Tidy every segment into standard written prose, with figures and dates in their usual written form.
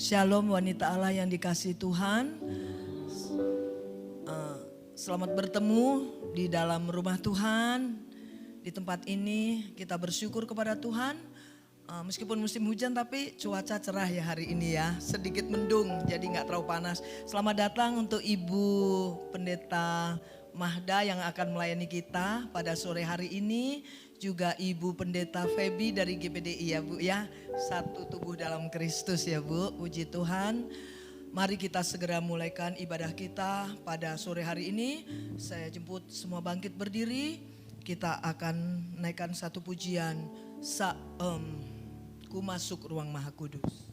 Shalom wanita Allah yang dikasihi Tuhan. Selamat bertemu di dalam rumah Tuhan. Di tempat ini kita bersyukur kepada Tuhan. Meskipun musim hujan tapi cuaca cerah ya hari ini ya. Sedikit mendung jadi gak terlalu panas. Selamat datang untuk Ibu Pendeta Mahda yang akan melayani kita pada sore hari ini. Juga Ibu Pendeta Feby dari GPDI ya Bu ya. Satu tubuh dalam Kristus ya Bu, puji Tuhan. Mari kita segera mulaikan ibadah kita pada sore hari ini. Saya jemput semua bangkit berdiri. Kita akan naikkan satu pujian. Ku masuk ruang Maha Kudus.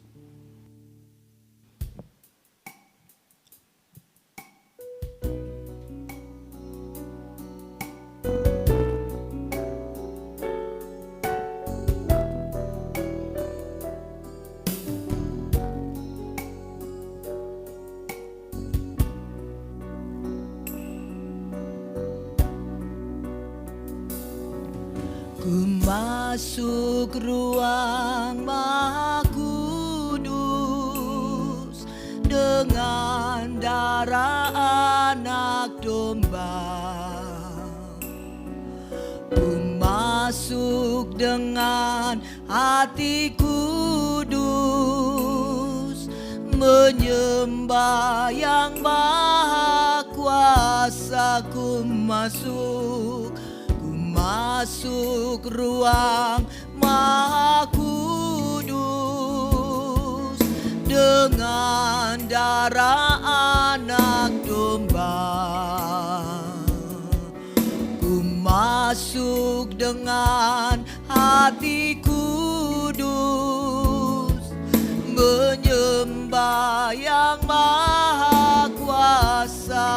Masuk ruang Maha Kudus dengan darah anak domba. Ku masuk dengan hati kudus, menyembah yang maha kuasa. Ku masuk ruang Maha Kudus dengan darah anak domba. Ku masuk dengan hati kudus, menyembah yang maha kuasa.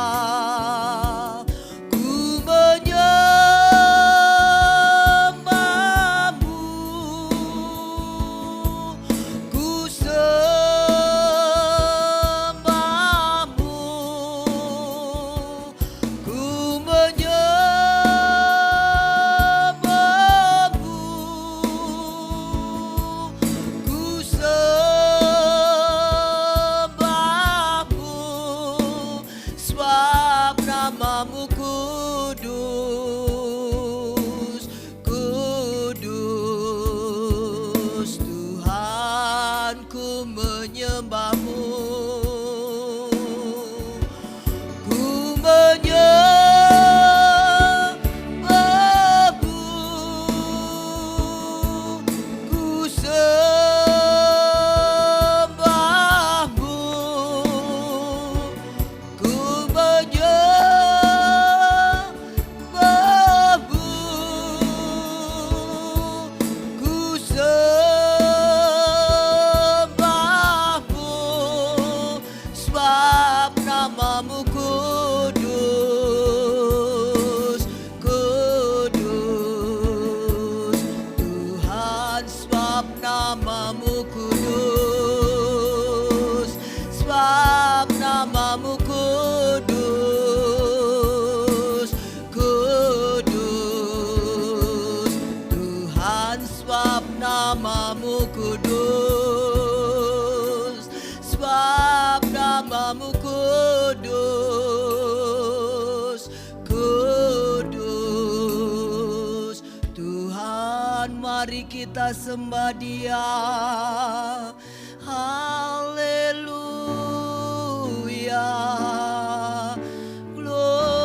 Mari kita sembah Dia. Haleluya. Glory.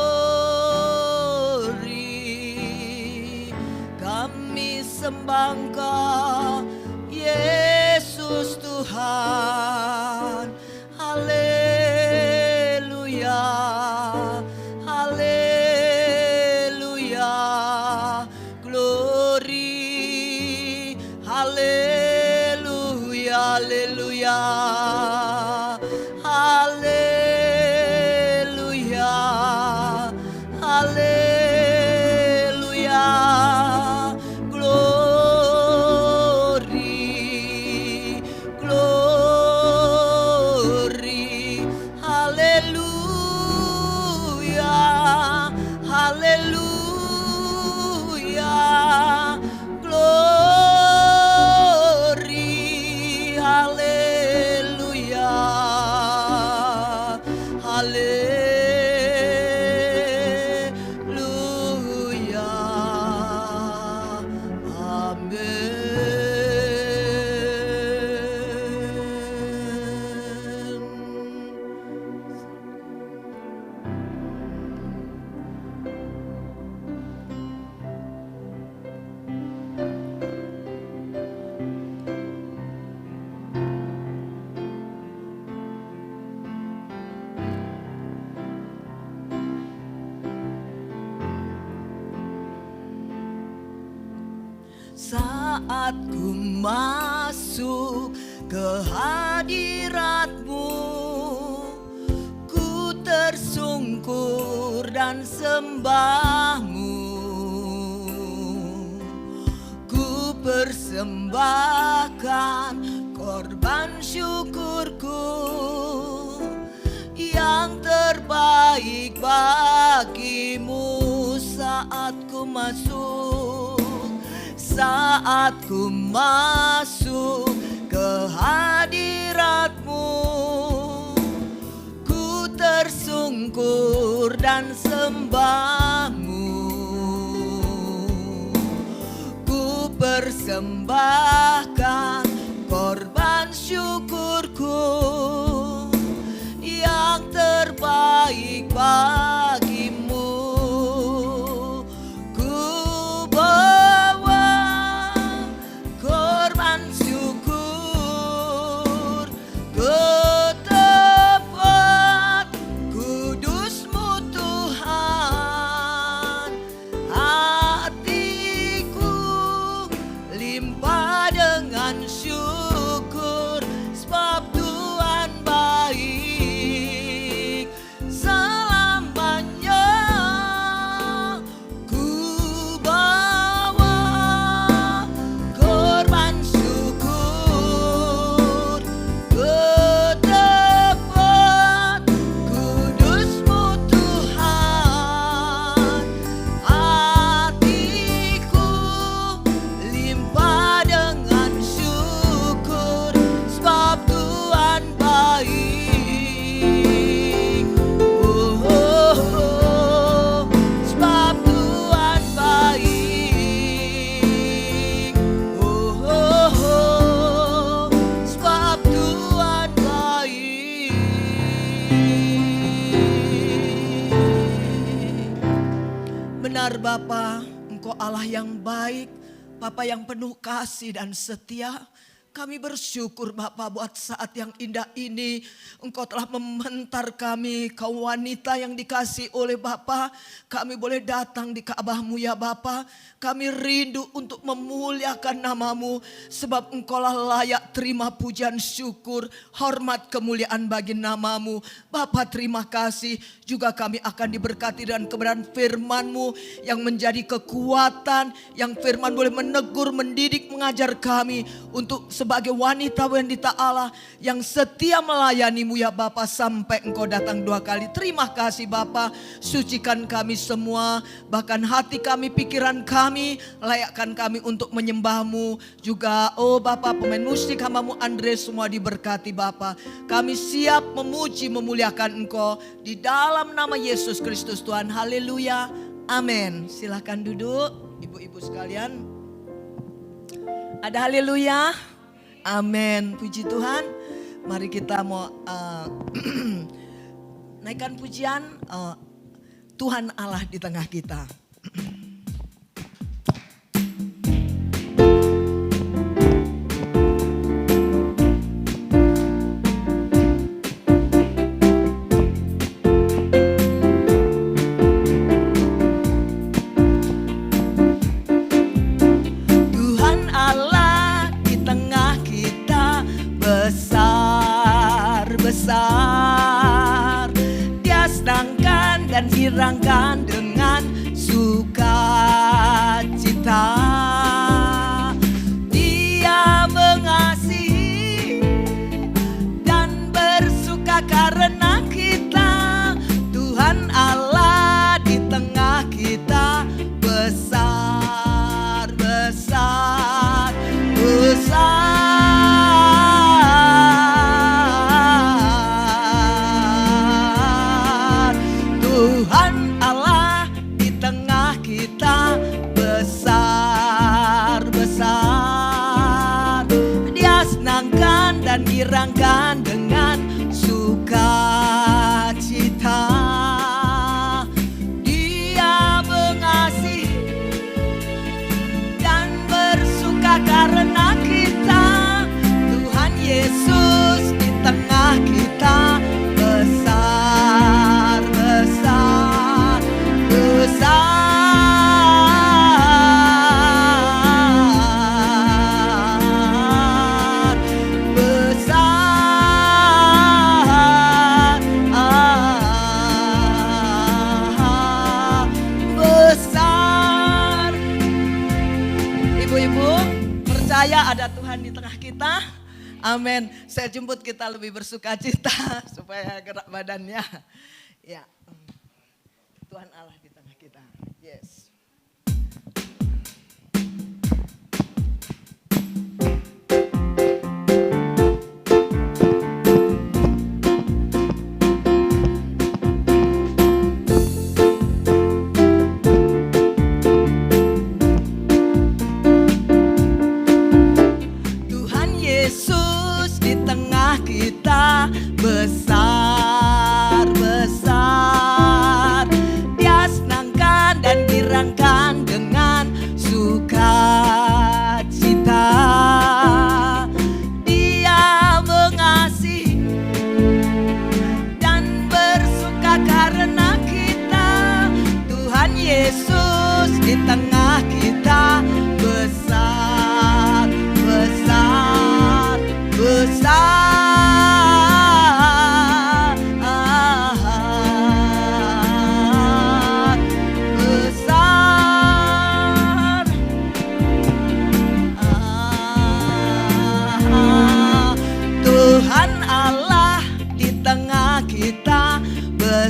Kami sembah Engkau, Yesus Tuhan. Haleluya. Haleluya. Glory. Haleluya, haleluya, haleluya, haleluya, glory, glory, haleluya, haleluya, glory. Haleluya. Saat ku masuk ke hadirat-Mu, ku tersungkur dan sembah-Mu. Ku persembahkan korban syukurku yang terbaik bagimu. Saat ku masuk, saat ku masuk ke hadirat-Mu, ku tersungkur dan sembah-Mu. Ku persembahkan korban syukurku yang terbaik bagimu. Ku bawa korban syukur ke tempat kudus-Mu Tuhan. Hatiku limpah dengan syukur, sebab Tuhan baik selamanya. Ku bawa korban syukur ke tempat kudus-Mu Tuhan. Hatiku limpah dengan syukur, sebab Tuhan baik. Oh, oh, oh, sebab Tuhan baik. Oh, oh, oh, sebab Tuhan baik. Benar Bapa, Engkau Allah yang baik, Bapa yang penuh kasih dan setia. Kami bersyukur Bapa buat saat yang indah ini. Engkau telah mementar kami, kaum wanita yang dikasih oleh Bapa. Kami boleh datang di Ka'bah-Mu ya Bapa. Kami rindu untuk memuliakan nama-Mu, sebab Engkaulah layak terima pujian syukur, hormat kemuliaan bagi nama-Mu. Bapa terima kasih, juga kami akan diberkati dengan kebenaran firman-Mu yang menjadi kekuatan, yang firman boleh menegur, mendidik, mengajar kami untuk sebagai wanita-wanita Allah yang setia melayani-Mu ya Bapa sampai Engkau datang 2 kali. Terima kasih Bapa, sucikan kami semua, bahkan hati kami, pikiran kami, layakkan kami untuk menyembah-Mu. Juga oh Bapa, pemain musik hamba-Mu Andre semua diberkati Bapa. Kami siap memuji memuliakan Engkau di dalam nama Yesus Kristus Tuhan. Haleluya, amin. Silakan duduk ibu-ibu sekalian. Ada haleluya, amin. Puji Tuhan. Mari kita mau naikkan pujian Tuhan Allah di tengah kita. Besar, Dia senangkan dan girangkan dengan sukacita. Dia mengasihi dan bersuka karena kita. Tuhan Allah di tengah kita besar, besar, besar. Tuhan Allah di tengah kita besar, besar. Dia senangkan dan girangkan dengan sukacita. Dia mengasihi dan bersuka karena kita. Tuhan Yesus di tengah kita besar, besar, besar. ibu-ibu, percaya ada Tuhan di tengah kita. Amin. Saya jemput kita lebih bersuka cita supaya gerak badannya. Ya, Tuhan Allah di tengah kita. Yes. Besar, besar, Dia senangkan dan girangkan dengan sukacita. Dia mengasihi dan bersuka karena kita. Tuhan Yesus di tengah kita besar, besar, besar.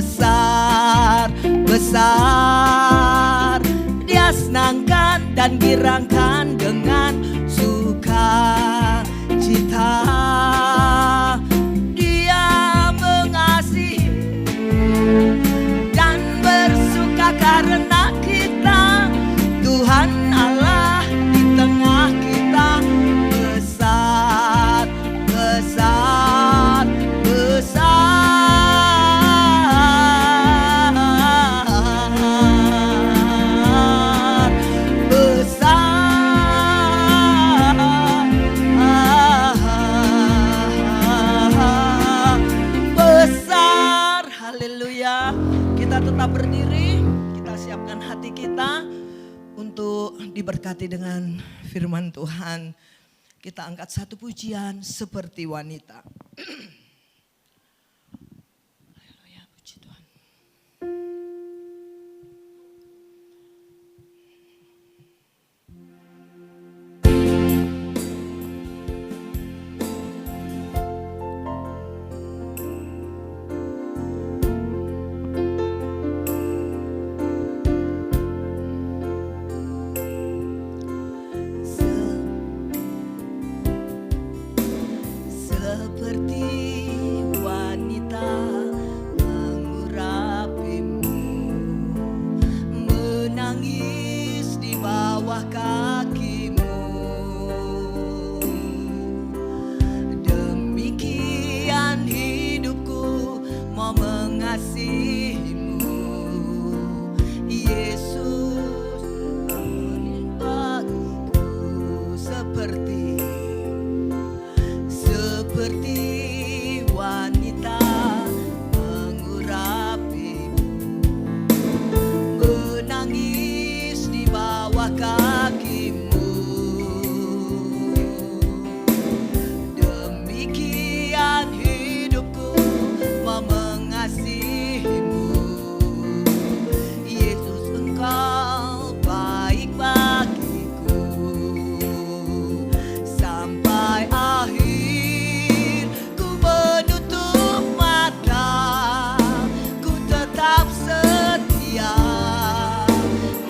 Besar, besar, Dia senangkan dan girangkan dengan sukacita. Dia mengasihi dan bersuka karena kita. Tuhan Allah di tengah kita besar, besar, besar. Tetap berdiri, kita siapkan hati kita untuk diberkati dengan firman Tuhan. Kita angkat satu pujian seperti wanita. Haleluya, puji Tuhan.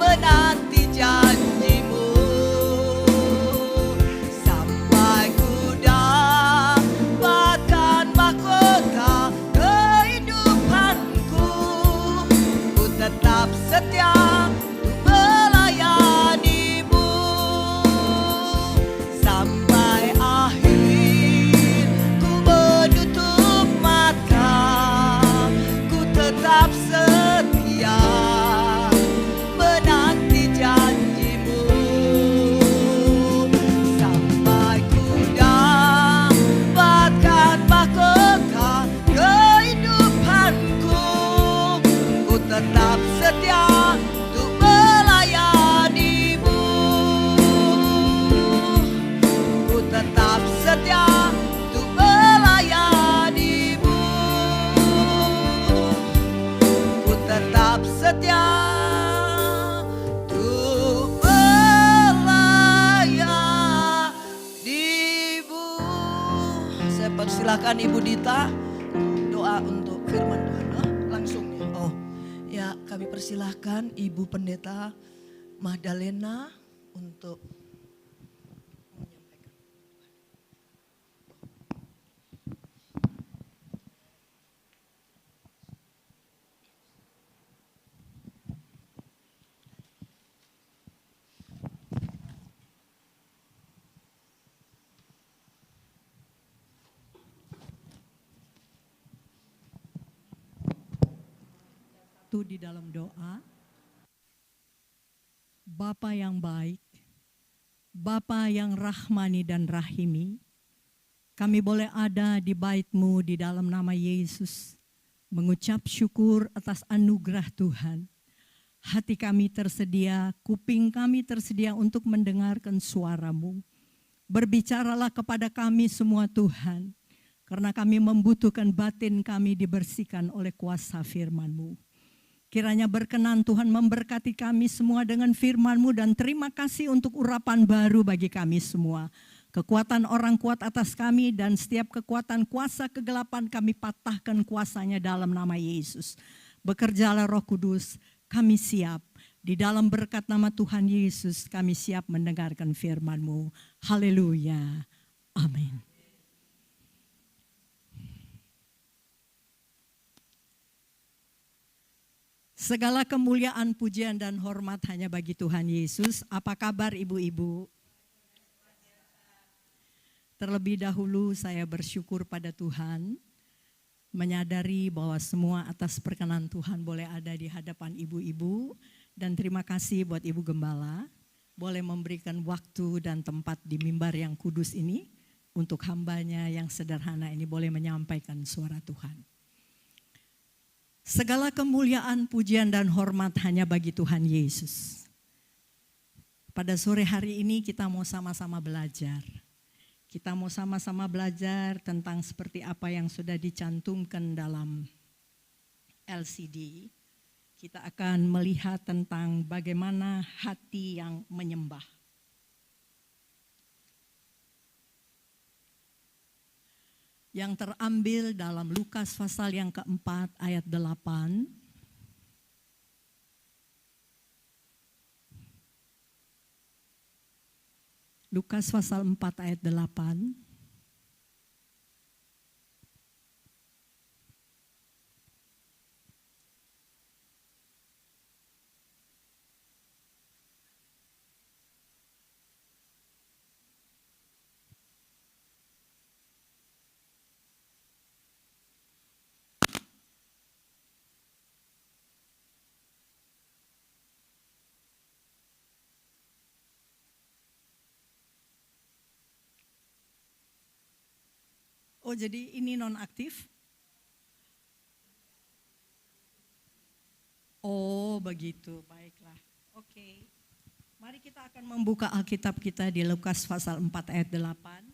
Menanti janjimu. persilahkan Ibu Dita doa untuk firman Tuhan. Langsung ya. Oh, ya kami persilahkan Ibu Pendeta Magdalena untuk menyampaikan. Itu di dalam doa. Bapa yang baik, Bapa yang rahmani dan rahimi, kami boleh ada di bait-Mu di dalam nama Yesus, mengucap syukur atas anugerah Tuhan. Hati kami tersedia, kuping kami tersedia untuk mendengarkan suara-Mu. Berbicaralah kepada kami semua Tuhan, karena kami membutuhkan batin kami dibersihkan oleh kuasa firman-Mu. Kiranya berkenan Tuhan memberkati kami semua dengan firman-Mu dan terima kasih untuk urapan baru bagi kami semua. Kekuatan orang kuat atas kami dan setiap kekuatan kuasa kegelapan kami patahkan kuasanya dalam nama Yesus. Bekerjalah Roh Kudus, kami siap. Di dalam berkat nama Tuhan Yesus kami siap mendengarkan firman-Mu. Haleluya. Amin. Segala kemuliaan, pujian, dan hormat hanya bagi Tuhan Yesus. Apa kabar ibu-ibu? Terlebih dahulu saya bersyukur pada Tuhan, menyadari bahwa semua atas perkenan Tuhan boleh ada di hadapan ibu-ibu. Dan terima kasih buat Ibu Gembala, boleh memberikan waktu dan tempat di mimbar yang kudus ini, untuk hambanya yang sederhana ini boleh menyampaikan suara Tuhan. Segala kemuliaan, pujian, dan hormat hanya bagi Tuhan Yesus. Pada sore hari ini kita mau sama-sama belajar. Kita mau sama-sama belajar tentang seperti apa yang sudah dicantumkan dalam LCD. Kita akan melihat tentang bagaimana hati yang menyembah. Yang terambil dalam Lukas pasal yang keempat ayat 8. Lukas pasal 4 ayat 8. Oh, jadi ini nonaktif? Oh, begitu. Baiklah. Oke. Mari kita akan membuka Alkitab kita di Lukas pasal 4 ayat 8.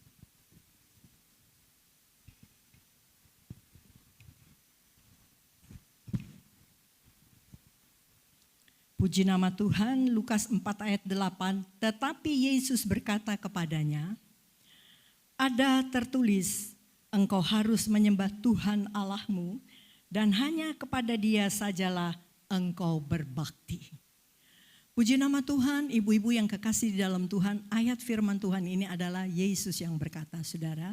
Puji nama Tuhan. Lukas 4 ayat 8. Tetapi Yesus berkata kepadanya, ada tertulis, engkau harus menyembah Tuhan Allahmu dan hanya kepada Dia sajalah engkau berbakti. Puji nama Tuhan, ibu-ibu yang kekasih di dalam Tuhan, ayat firman Tuhan ini adalah Yesus yang berkata, saudara.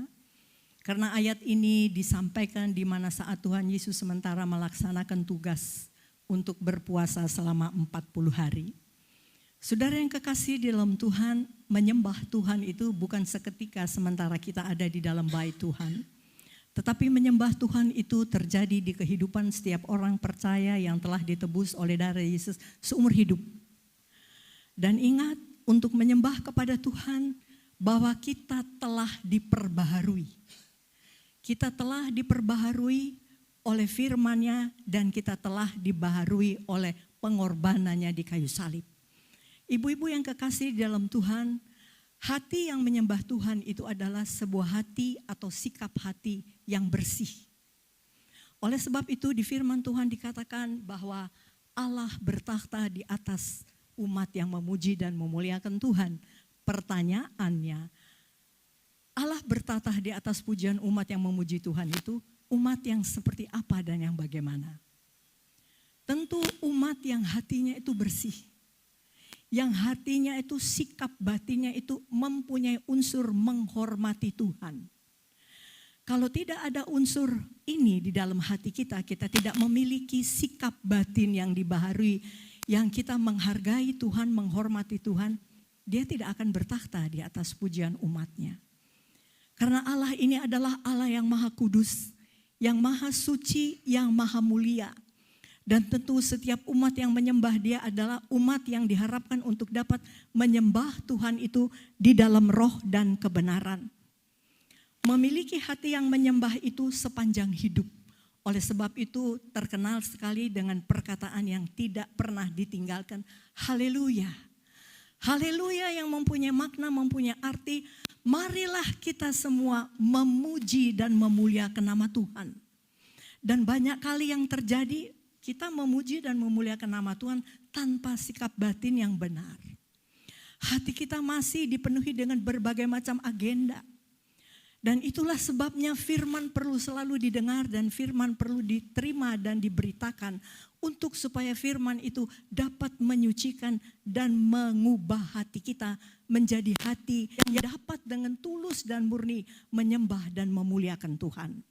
Karena ayat ini disampaikan di mana saat Tuhan Yesus sementara melaksanakan tugas untuk berpuasa selama 40 hari. Saudara yang kekasih di dalam Tuhan, menyembah Tuhan itu bukan seketika sementara kita ada di dalam bait Tuhan. Tetapi menyembah Tuhan itu terjadi di kehidupan setiap orang percaya yang telah ditebus oleh darah Yesus seumur hidup. Dan ingat, untuk menyembah kepada Tuhan bahwa kita telah diperbaharui. Kita telah diperbaharui oleh firman-Nya dan kita telah dibaharui oleh pengorbanannya di kayu salib. Ibu-ibu yang kekasih di dalam Tuhan, hati yang menyembah Tuhan itu adalah sebuah hati atau sikap hati yang bersih. Oleh sebab itu di firman Tuhan dikatakan bahwa Allah bertakhta di atas umat yang memuji dan memuliakan Tuhan. Pertanyaannya, Allah bertata di atas pujian umat yang memuji Tuhan itu umat yang seperti apa dan yang bagaimana. Tentu umat yang hatinya itu bersih. Yang hatinya itu sikap batinnya itu mempunyai unsur menghormati Tuhan. Kalau tidak ada unsur ini di dalam hati kita, kita tidak memiliki sikap batin yang dibaharui, yang kita menghargai Tuhan, menghormati Tuhan, dia tidak akan bertakhta di atas pujian umatnya. Karena Allah ini adalah Allah yang maha kudus, yang maha suci, yang maha mulia. Dan tentu setiap umat yang menyembah dia adalah umat yang diharapkan untuk dapat menyembah Tuhan itu di dalam roh dan kebenaran. Memiliki hati yang menyembah itu sepanjang hidup. Oleh sebab itu terkenal sekali dengan perkataan yang tidak pernah ditinggalkan. Haleluya. Haleluya yang mempunyai makna, mempunyai arti. Marilah kita semua memuji dan memuliakan nama Tuhan. Dan banyak kali yang terjadi, kita memuji dan memuliakan nama Tuhan tanpa sikap batin yang benar. Hati kita masih dipenuhi dengan berbagai macam agenda. Dan itulah sebabnya firman perlu selalu didengar dan firman perlu diterima dan diberitakan. Untuk supaya firman itu dapat menyucikan dan mengubah hati kita menjadi hati yang dapat dengan tulus dan murni menyembah dan memuliakan Tuhan.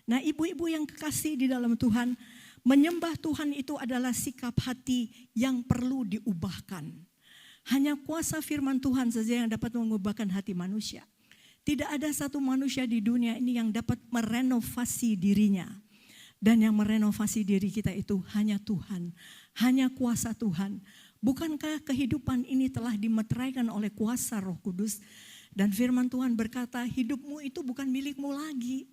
Nah, ibu-ibu yang kekasih di dalam Tuhan, menyembah Tuhan itu adalah sikap hati yang perlu diubahkan. Hanya kuasa firman Tuhan saja yang dapat mengubahkan hati manusia. Tidak ada satu manusia di dunia ini yang dapat merenovasi dirinya. Dan yang merenovasi diri kita itu hanya Tuhan, hanya kuasa Tuhan. Bukankah kehidupan ini telah dimeteraikan oleh kuasa Roh Kudus? Dan firman Tuhan berkata, hidupmu itu bukan milikmu lagi.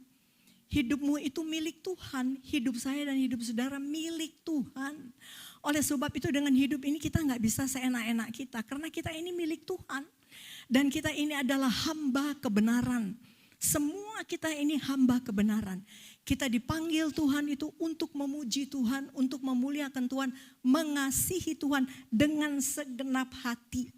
Hidupmu itu milik Tuhan, hidup saya dan hidup saudara milik Tuhan. Oleh sebab itu dengan hidup ini kita gak bisa seenak-enak kita, karena kita ini milik Tuhan. Dan kita ini adalah hamba kebenaran. Semua kita ini hamba kebenaran. Kita dipanggil Tuhan itu untuk memuji Tuhan, untuk memuliakan Tuhan, mengasihi Tuhan dengan segenap hati.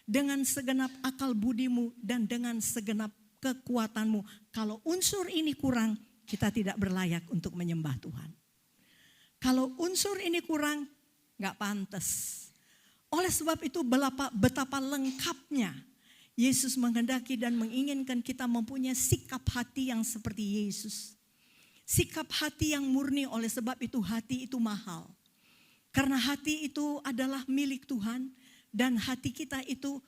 Dengan segenap akal budimu dan dengan segenap kekuatanmu. Kalau unsur ini kurang, kita tidak berlayak untuk menyembah Tuhan. Kalau unsur ini kurang, gak pantas. Oleh sebab itu betapa lengkapnya Yesus menghendaki dan menginginkan kita mempunyai sikap hati yang seperti Yesus. Sikap hati yang murni, oleh sebab itu hati itu mahal. Karena hati itu adalah milik Tuhan dan hati kita itu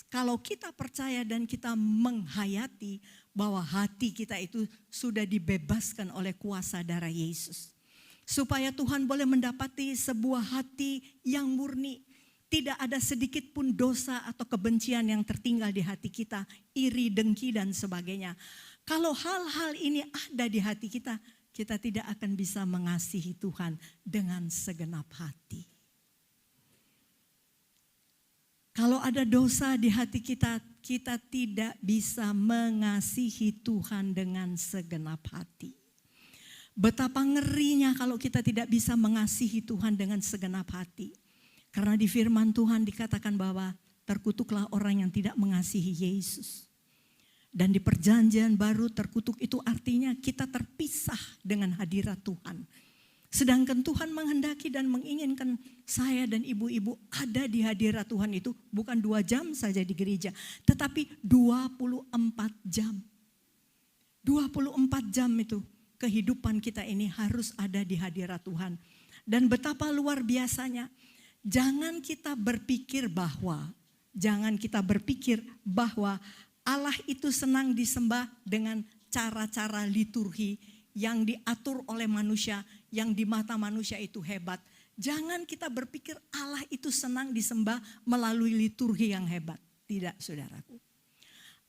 kalau kita percaya dan kita menghayati bahwa hati kita itu sudah dibebaskan oleh kuasa darah Yesus. Supaya Tuhan boleh mendapati sebuah hati yang murni. Tidak ada sedikit pun dosa atau kebencian yang tertinggal di hati kita, iri, dengki dan sebagainya. Kalau hal-hal ini ada di hati kita, kita tidak akan bisa mengasihi Tuhan dengan segenap hati. Kalau ada dosa di hati kita, kita tidak bisa mengasihi Tuhan dengan segenap hati. Betapa ngerinya kalau kita tidak bisa mengasihi Tuhan dengan segenap hati. Karena di firman Tuhan dikatakan bahwa terkutuklah orang yang tidak mengasihi Yesus. Dan di perjanjian baru terkutuk itu artinya kita terpisah dengan hadirat Tuhan. Sedangkan Tuhan menghendaki dan menginginkan saya dan ibu-ibu ada di hadirat Tuhan itu bukan 2 jam saja di gereja. Tetapi 24 jam. 24 jam itu kehidupan kita ini harus ada di hadirat Tuhan. Dan betapa luar biasanya. Jangan kita berpikir bahwa Allah itu senang disembah dengan cara-cara liturgi yang diatur oleh manusia, yang di mata manusia itu hebat. Jangan kita berpikir Allah itu senang disembah melalui liturgi yang hebat. Tidak, saudaraku.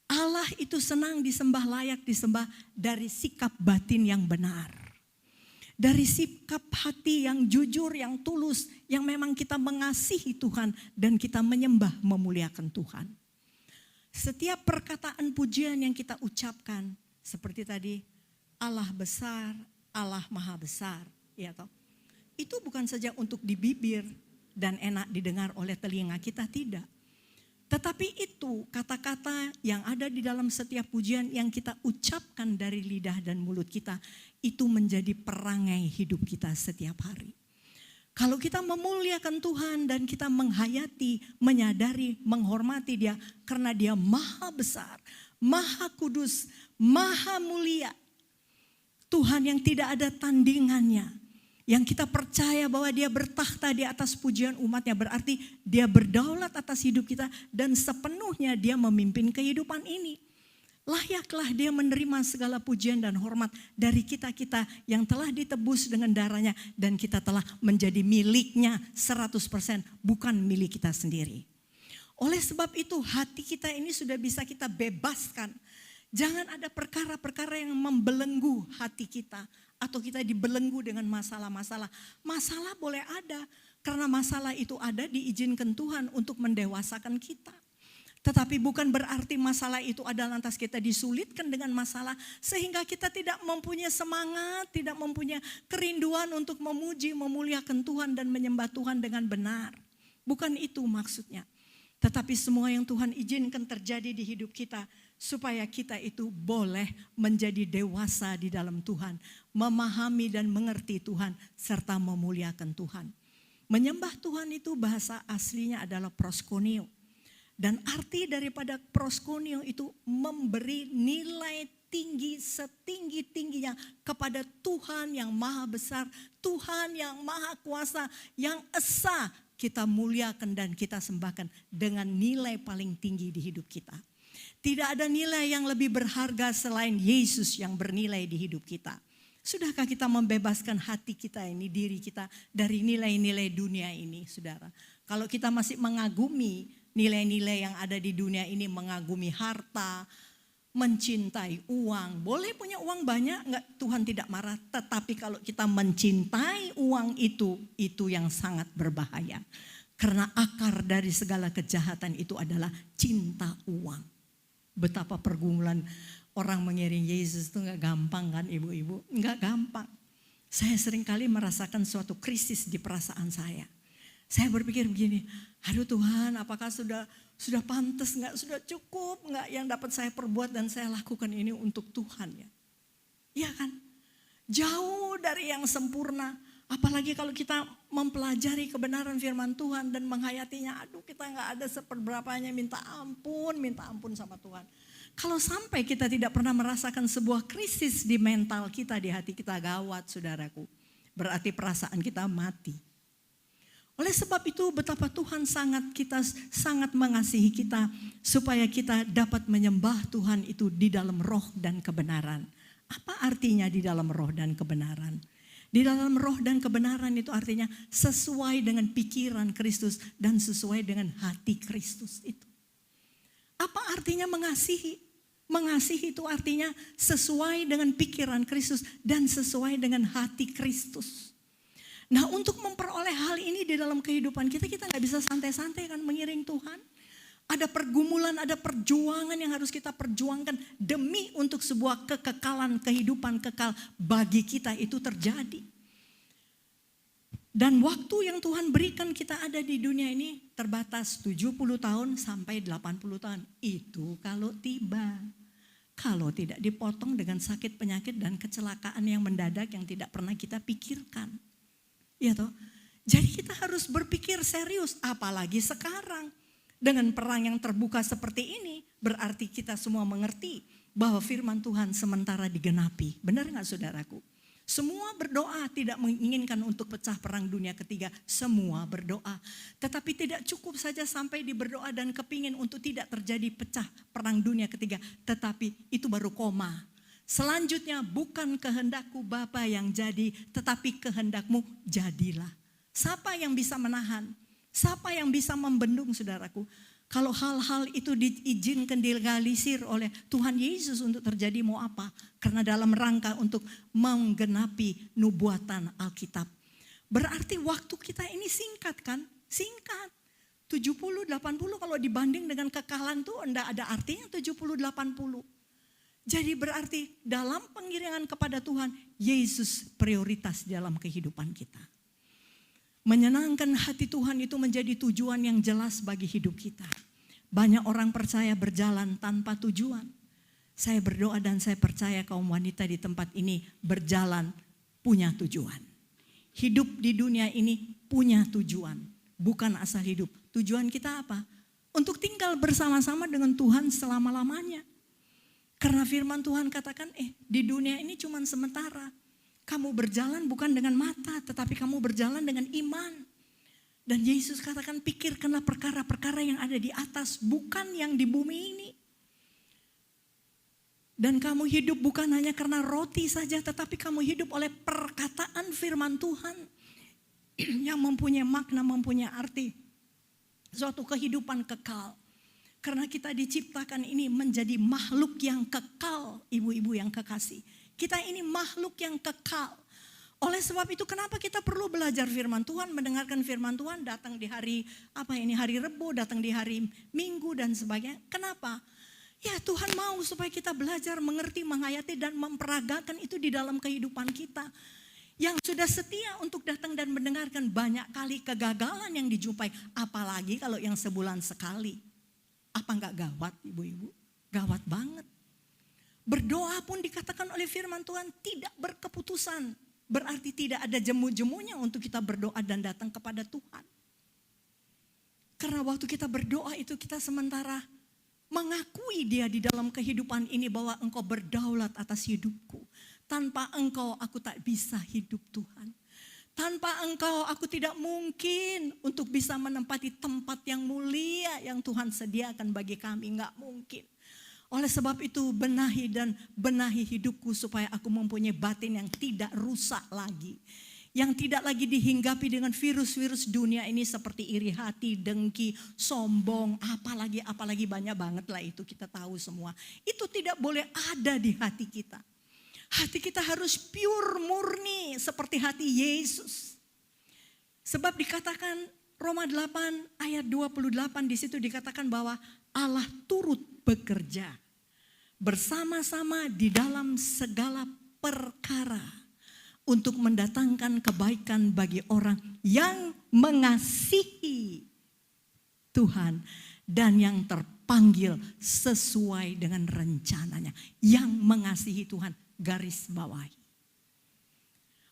Allah itu senang disembah, layak disembah dari sikap batin yang benar. Dari sikap hati yang jujur, yang tulus, yang memang kita mengasihi Tuhan dan kita menyembah, memuliakan Tuhan. Setiap perkataan pujian yang kita ucapkan, seperti tadi, Allah besar, Allah maha besar, ya toh. Itu bukan saja untuk di bibir dan enak didengar oleh telinga kita, tidak. Tetapi itu kata-kata yang ada di dalam setiap pujian yang kita ucapkan dari lidah dan mulut kita, itu menjadi perangai hidup kita setiap hari. Kalau kita memuliakan Tuhan dan kita menghayati, menyadari, menghormati Dia karena Dia maha besar, maha kudus, maha mulia. Tuhan yang tidak ada tandingannya. Yang kita percaya bahwa Dia bertakhta di atas pujian umatnya, berarti Dia berdaulat atas hidup kita dan sepenuhnya Dia memimpin kehidupan ini. Layaklah Dia menerima segala pujian dan hormat dari kita-kita yang telah ditebus dengan darahnya dan kita telah menjadi miliknya 100%, bukan milik kita sendiri. Oleh sebab itu hati kita ini sudah bisa kita bebaskan. Jangan ada perkara-perkara yang membelenggu hati kita atau kita dibelenggu dengan masalah-masalah. Masalah boleh ada karena masalah itu ada diizinkan Tuhan untuk mendewasakan kita. Tetapi bukan berarti masalah itu adalah lantas kita disulitkan dengan masalah sehingga kita tidak mempunyai semangat, tidak mempunyai kerinduan untuk memuji, memuliakan Tuhan dan menyembah Tuhan dengan benar. Bukan itu maksudnya. Tetapi semua yang Tuhan izinkan terjadi di hidup kita supaya kita itu boleh menjadi dewasa di dalam Tuhan, memahami dan mengerti Tuhan serta memuliakan Tuhan. Menyembah Tuhan itu bahasa aslinya adalah proskuneo. Dan arti daripada proskuneo itu memberi nilai tinggi setinggi-tingginya kepada Tuhan yang maha besar, Tuhan yang maha kuasa, yang esa kita muliakan dan kita sembahkan dengan nilai paling tinggi di hidup kita. Tidak ada nilai yang lebih berharga selain Yesus yang bernilai di hidup kita. Sudahkah kita membebaskan hati kita ini, diri kita dari nilai-nilai dunia ini, saudara? Kalau kita masih mengagumi nilai-nilai yang ada di dunia ini, mengagumi harta, mencintai uang. Boleh punya uang banyak, enggak, Tuhan tidak marah. Tetapi kalau kita mencintai uang itu yang sangat berbahaya. Karena akar dari segala kejahatan itu adalah cinta uang. Betapa pergumulan orang mengiring Yesus itu enggak gampang kan ibu-ibu? Enggak gampang. Saya seringkali merasakan suatu krisis di perasaan saya. Saya berpikir begini, aduh Tuhan, apakah sudah pantas enggak, sudah cukup enggak yang dapat saya perbuat dan saya lakukan ini untuk Tuhan ya. Iya kan? Jauh dari yang sempurna. Apalagi kalau kita mempelajari kebenaran firman Tuhan dan menghayatinya, aduh kita enggak ada seperberapanya, minta ampun sama Tuhan. Kalau sampai kita tidak pernah merasakan sebuah krisis di mental kita, di hati kita, gawat saudaraku. Berarti perasaan kita mati. Oleh sebab itu betapa Tuhan sangat mengasihi kita supaya kita dapat menyembah Tuhan itu di dalam roh dan kebenaran. Apa artinya di dalam roh dan kebenaran? Di dalam roh dan kebenaran itu artinya sesuai dengan pikiran Kristus dan sesuai dengan hati Kristus itu. Apa artinya mengasihi? Mengasihi itu artinya sesuai dengan pikiran Kristus dan sesuai dengan hati Kristus. Nah untuk memperoleh hal ini di dalam kehidupan kita gak bisa santai-santai kan mengiring Tuhan. Ada pergumulan, ada perjuangan yang harus kita perjuangkan demi untuk sebuah kekekalan kehidupan kekal bagi kita itu terjadi. Dan waktu yang Tuhan berikan kita ada di dunia ini terbatas 70 tahun sampai 80 tahun. Itu kalau tiba. Kalau tidak dipotong dengan sakit penyakit dan kecelakaan yang mendadak yang tidak pernah kita pikirkan. Ya toh? Jadi kita harus berpikir serius, apalagi sekarang. Dengan perang yang terbuka seperti ini, berarti kita semua mengerti bahwa firman Tuhan sementara digenapi. Benar gak saudaraku? Semua berdoa tidak menginginkan untuk pecah perang dunia ketiga. Semua berdoa. Tetapi tidak cukup saja sampai di berdoa dan kepingin untuk tidak terjadi pecah perang dunia ketiga. Tetapi itu baru koma. Selanjutnya bukan kehendakku Bapa yang jadi, tetapi kehendakmu jadilah. Siapa yang bisa menahan? Siapa yang bisa membendung saudaraku? Kalau hal-hal itu diizinkan dilegalisir oleh Tuhan Yesus untuk terjadi mau apa? Karena dalam rangka untuk menggenapi nubuatan Alkitab. Berarti waktu kita ini singkat kan? Singkat. 70-80 kalau dibanding dengan kekalan tuh enggak ada artinya 70-80. Jadi berarti dalam pengiringan kepada Tuhan, Yesus prioritas dalam kehidupan kita. Menyenangkan hati Tuhan itu menjadi tujuan yang jelas bagi hidup kita. Banyak orang percaya berjalan tanpa tujuan. Saya berdoa dan saya percaya kaum wanita di tempat ini berjalan punya tujuan. Hidup di dunia ini punya tujuan, bukan asal hidup. Tujuan kita apa? Untuk tinggal bersama-sama dengan Tuhan selama-lamanya. Karena firman Tuhan katakan, di dunia ini cuma sementara. Kamu berjalan bukan dengan mata, tetapi kamu berjalan dengan iman. Dan Yesus katakan, pikirkanlah perkara-perkara yang ada di atas, bukan yang di bumi ini. Dan kamu hidup bukan hanya karena roti saja, tetapi kamu hidup oleh perkataan firman Tuhan yang mempunyai makna, mempunyai arti. Suatu kehidupan kekal. Karena kita diciptakan ini menjadi makhluk yang kekal, ibu-ibu yang kekasih. Kita ini makhluk yang kekal. Oleh sebab itu kenapa kita perlu belajar firman Tuhan, mendengarkan firman Tuhan, datang di hari hari Rebo, datang di hari Minggu dan sebagainya. Kenapa? Ya Tuhan mau supaya kita belajar, mengerti, menghayati dan memperagakan itu di dalam kehidupan kita. Yang sudah setia untuk datang dan mendengarkan, banyak kali kegagalan yang dijumpai. Apalagi kalau yang sebulan sekali. Apa enggak gawat ibu-ibu? Gawat banget. Berdoa pun dikatakan oleh firman Tuhan tidak berkeputusan. Berarti tidak ada jemu-jemunya untuk kita berdoa dan datang kepada Tuhan. Karena waktu kita berdoa itu kita sementara mengakui dia di dalam kehidupan ini bahwa engkau berdaulat atas hidupku. Tanpa engkau aku tak bisa hidup Tuhan. Tanpa engkau aku tidak mungkin untuk bisa menempati tempat yang mulia yang Tuhan sediakan bagi kami. Enggak mungkin. Oleh sebab itu benahi hidupku supaya aku mempunyai batin yang tidak rusak lagi. Yang tidak lagi dihinggapi dengan virus-virus dunia ini seperti iri hati, dengki, sombong, apalagi banyak banget lah itu kita tahu semua. Itu tidak boleh ada di hati kita. Hati kita harus pure, murni seperti hati Yesus. Sebab dikatakan Roma 8 ayat 28 di situ dikatakan bahwa Allah turut bekerja bersama-sama di dalam segala perkara untuk mendatangkan kebaikan bagi orang yang mengasihi Tuhan dan yang terpanggil sesuai dengan rencananya. Yang mengasihi Tuhan, garis bawahi.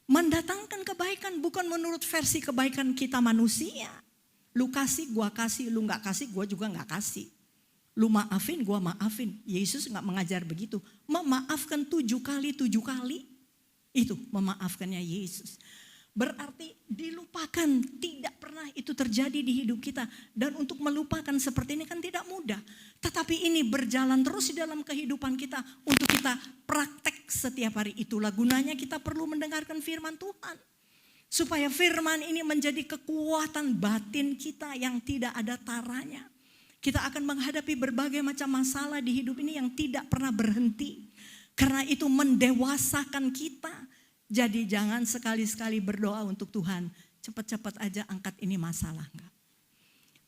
Mendatangkan kebaikan bukan menurut versi kebaikan kita manusia. Lu kasih, gua kasih. Lu gak kasih, gua juga gak kasih. Lu maafin, gua maafin. Yesus gak mengajar begitu. Memaafkan 7 kali. Itu memaafkannya Yesus. Berarti dilupakan, tidak pernah itu terjadi di hidup kita. Dan untuk melupakan seperti ini kan tidak mudah. Tetapi ini berjalan terus di dalam kehidupan kita untuk kita praktek setiap hari. Itulah gunanya kita perlu mendengarkan firman Tuhan. Supaya firman ini menjadi kekuatan batin kita yang tidak ada taranya. Kita akan menghadapi berbagai macam masalah di hidup ini yang tidak pernah berhenti. Karena itu mendewasakan kita. Jadi jangan sekali-sekali berdoa untuk Tuhan, cepat-cepat aja angkat ini masalah. Enggak.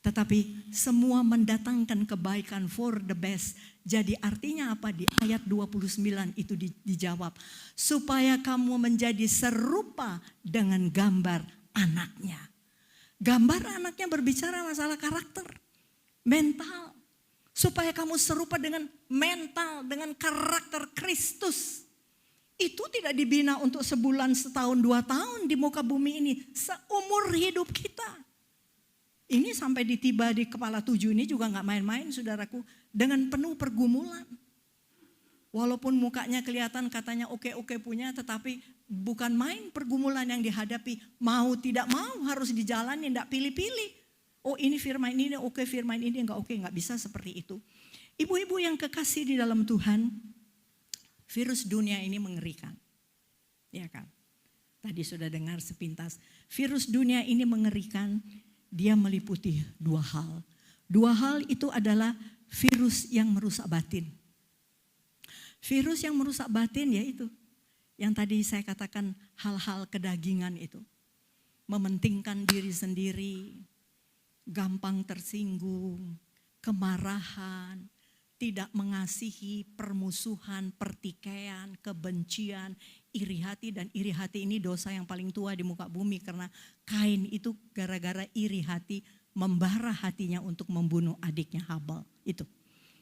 Tetapi semua mendatangkan kebaikan for the best. Jadi artinya apa? Di ayat 29 itu dijawab. Supaya kamu menjadi serupa dengan gambar anaknya. Gambar anaknya berbicara masalah karakter, mental. Supaya kamu serupa dengan mental, dengan karakter Kristus. Itu tidak dibina untuk sebulan, setahun, 2 tahun di muka bumi ini. Seumur hidup kita. Ini sampai ditiba di kepala 7 ini juga gak main-main saudaraku. Dengan penuh pergumulan. Walaupun mukanya kelihatan katanya oke-oke punya. Tetapi bukan main pergumulan yang dihadapi. Mau tidak mau harus dijalani, gak pilih-pilih. Oh ini firman ini oke, firman ini gak oke. Gak bisa seperti itu. Ibu-ibu yang kekasih di dalam Tuhan. Virus dunia ini mengerikan. Ya kan? Tadi sudah dengar sepintas. Virus dunia ini mengerikan. Dia meliputi 2 hal. 2 hal itu adalah virus yang merusak batin. Virus yang merusak batin yaitu yang tadi saya katakan hal-hal kedagingan itu. Mementingkan diri sendiri, gampang tersinggung, kemarahan, tidak mengasihi, permusuhan, pertikaian, kebencian, iri hati. Dan iri hati ini dosa yang paling tua di muka bumi. Karena Kain itu gara-gara iri hati membara hatinya untuk membunuh adiknya Habel. Itu.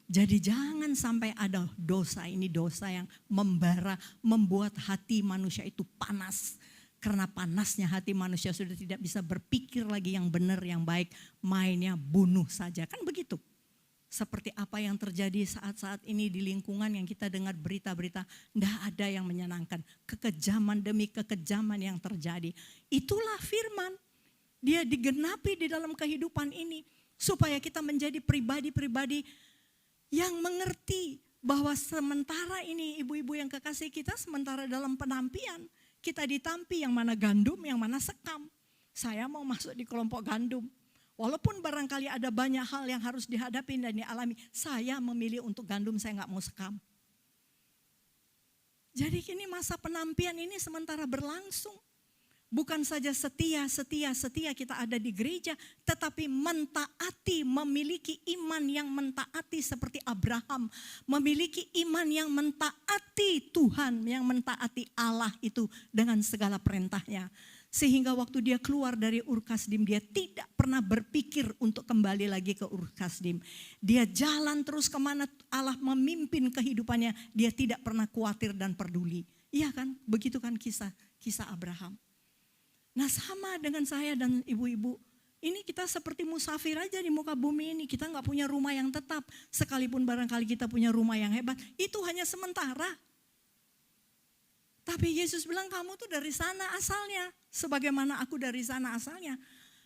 Jadi jangan sampai ada dosa, ini dosa yang membara, membuat hati manusia itu panas. Karena panasnya hati manusia sudah tidak bisa berpikir lagi yang benar, yang baik. Mainnya bunuh saja, kan begitu. Seperti apa yang terjadi saat-saat ini di lingkungan yang kita dengar berita-berita. Tidak ada yang menyenangkan, kekejaman demi kekejaman yang terjadi. Itulah firman, dia digenapi di dalam kehidupan ini. Supaya kita menjadi pribadi-pribadi yang mengerti bahwa sementara ini ibu-ibu yang kekasih kita, sementara dalam penampian kita ditampi yang mana gandum, yang mana sekam. Saya mau masuk di kelompok gandum. Walaupun barangkali ada banyak hal yang harus dihadapi dan dialami, saya memilih untuk gandum, saya nggak mau sekam. Jadi kini masa penampian ini sementara berlangsung. Bukan saja setia kita ada di gereja, tetapi mentaati, memiliki iman yang mentaati seperti Abraham. Memiliki iman yang mentaati Tuhan, yang mentaati Allah itu dengan segala perintahnya. Sehingga waktu dia keluar dari Ur Kasdim, dia tidak pernah berpikir untuk kembali lagi ke Ur Kasdim. Dia jalan terus kemana Allah memimpin kehidupannya, dia tidak pernah khawatir dan peduli. Iya kan, begitu kan kisah Abraham. Nah sama dengan saya dan ibu-ibu, ini kita seperti musafir aja di muka bumi ini. Kita gak punya rumah yang tetap, sekalipun barangkali kita punya rumah yang hebat, itu hanya sementara. Tapi Yesus bilang kamu tuh dari sana asalnya, sebagaimana aku dari sana asalnya.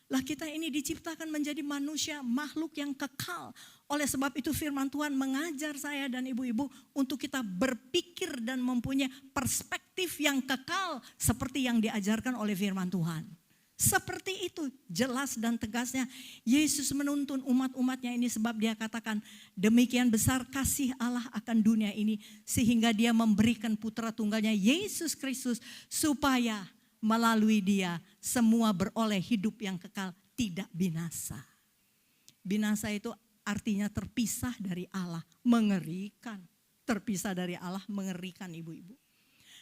Lah kita ini diciptakan menjadi manusia, makhluk yang kekal. Oleh sebab itu firman Tuhan mengajar saya dan ibu-ibu untuk kita berpikir dan mempunyai perspektif yang kekal seperti yang diajarkan oleh firman Tuhan. Seperti itu jelas dan tegasnya Yesus menuntun umat-umatnya ini, sebab dia katakan demikian besar kasih Allah akan dunia ini sehingga dia memberikan putra tunggalnya Yesus Kristus supaya melalui dia semua beroleh hidup yang kekal, tidak binasa. Binasa itu artinya terpisah dari Allah, mengerikan. Terpisah dari Allah, mengerikan ibu-ibu.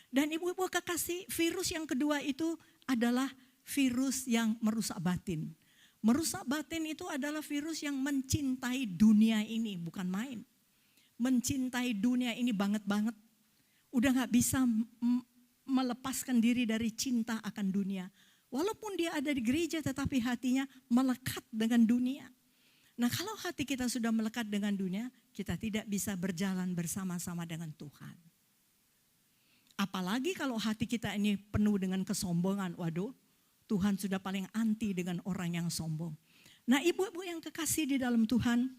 Dan ibu-ibu kekasih, virus yang kedua itu adalah virus yang merusak batin. Merusak batin itu adalah virus yang mencintai dunia ini, bukan main. Mencintai dunia ini banget-banget. Udah gak bisa melepaskan diri dari cinta akan dunia. Walaupun dia ada di gereja tetapi hatinya melekat dengan dunia. Nah kalau hati kita sudah melekat dengan dunia, kita tidak bisa berjalan bersama-sama dengan Tuhan. Apalagi kalau hati kita ini penuh dengan kesombongan, waduh Tuhan sudah paling anti dengan orang yang sombong. Nah ibu-ibu yang kekasih di dalam Tuhan,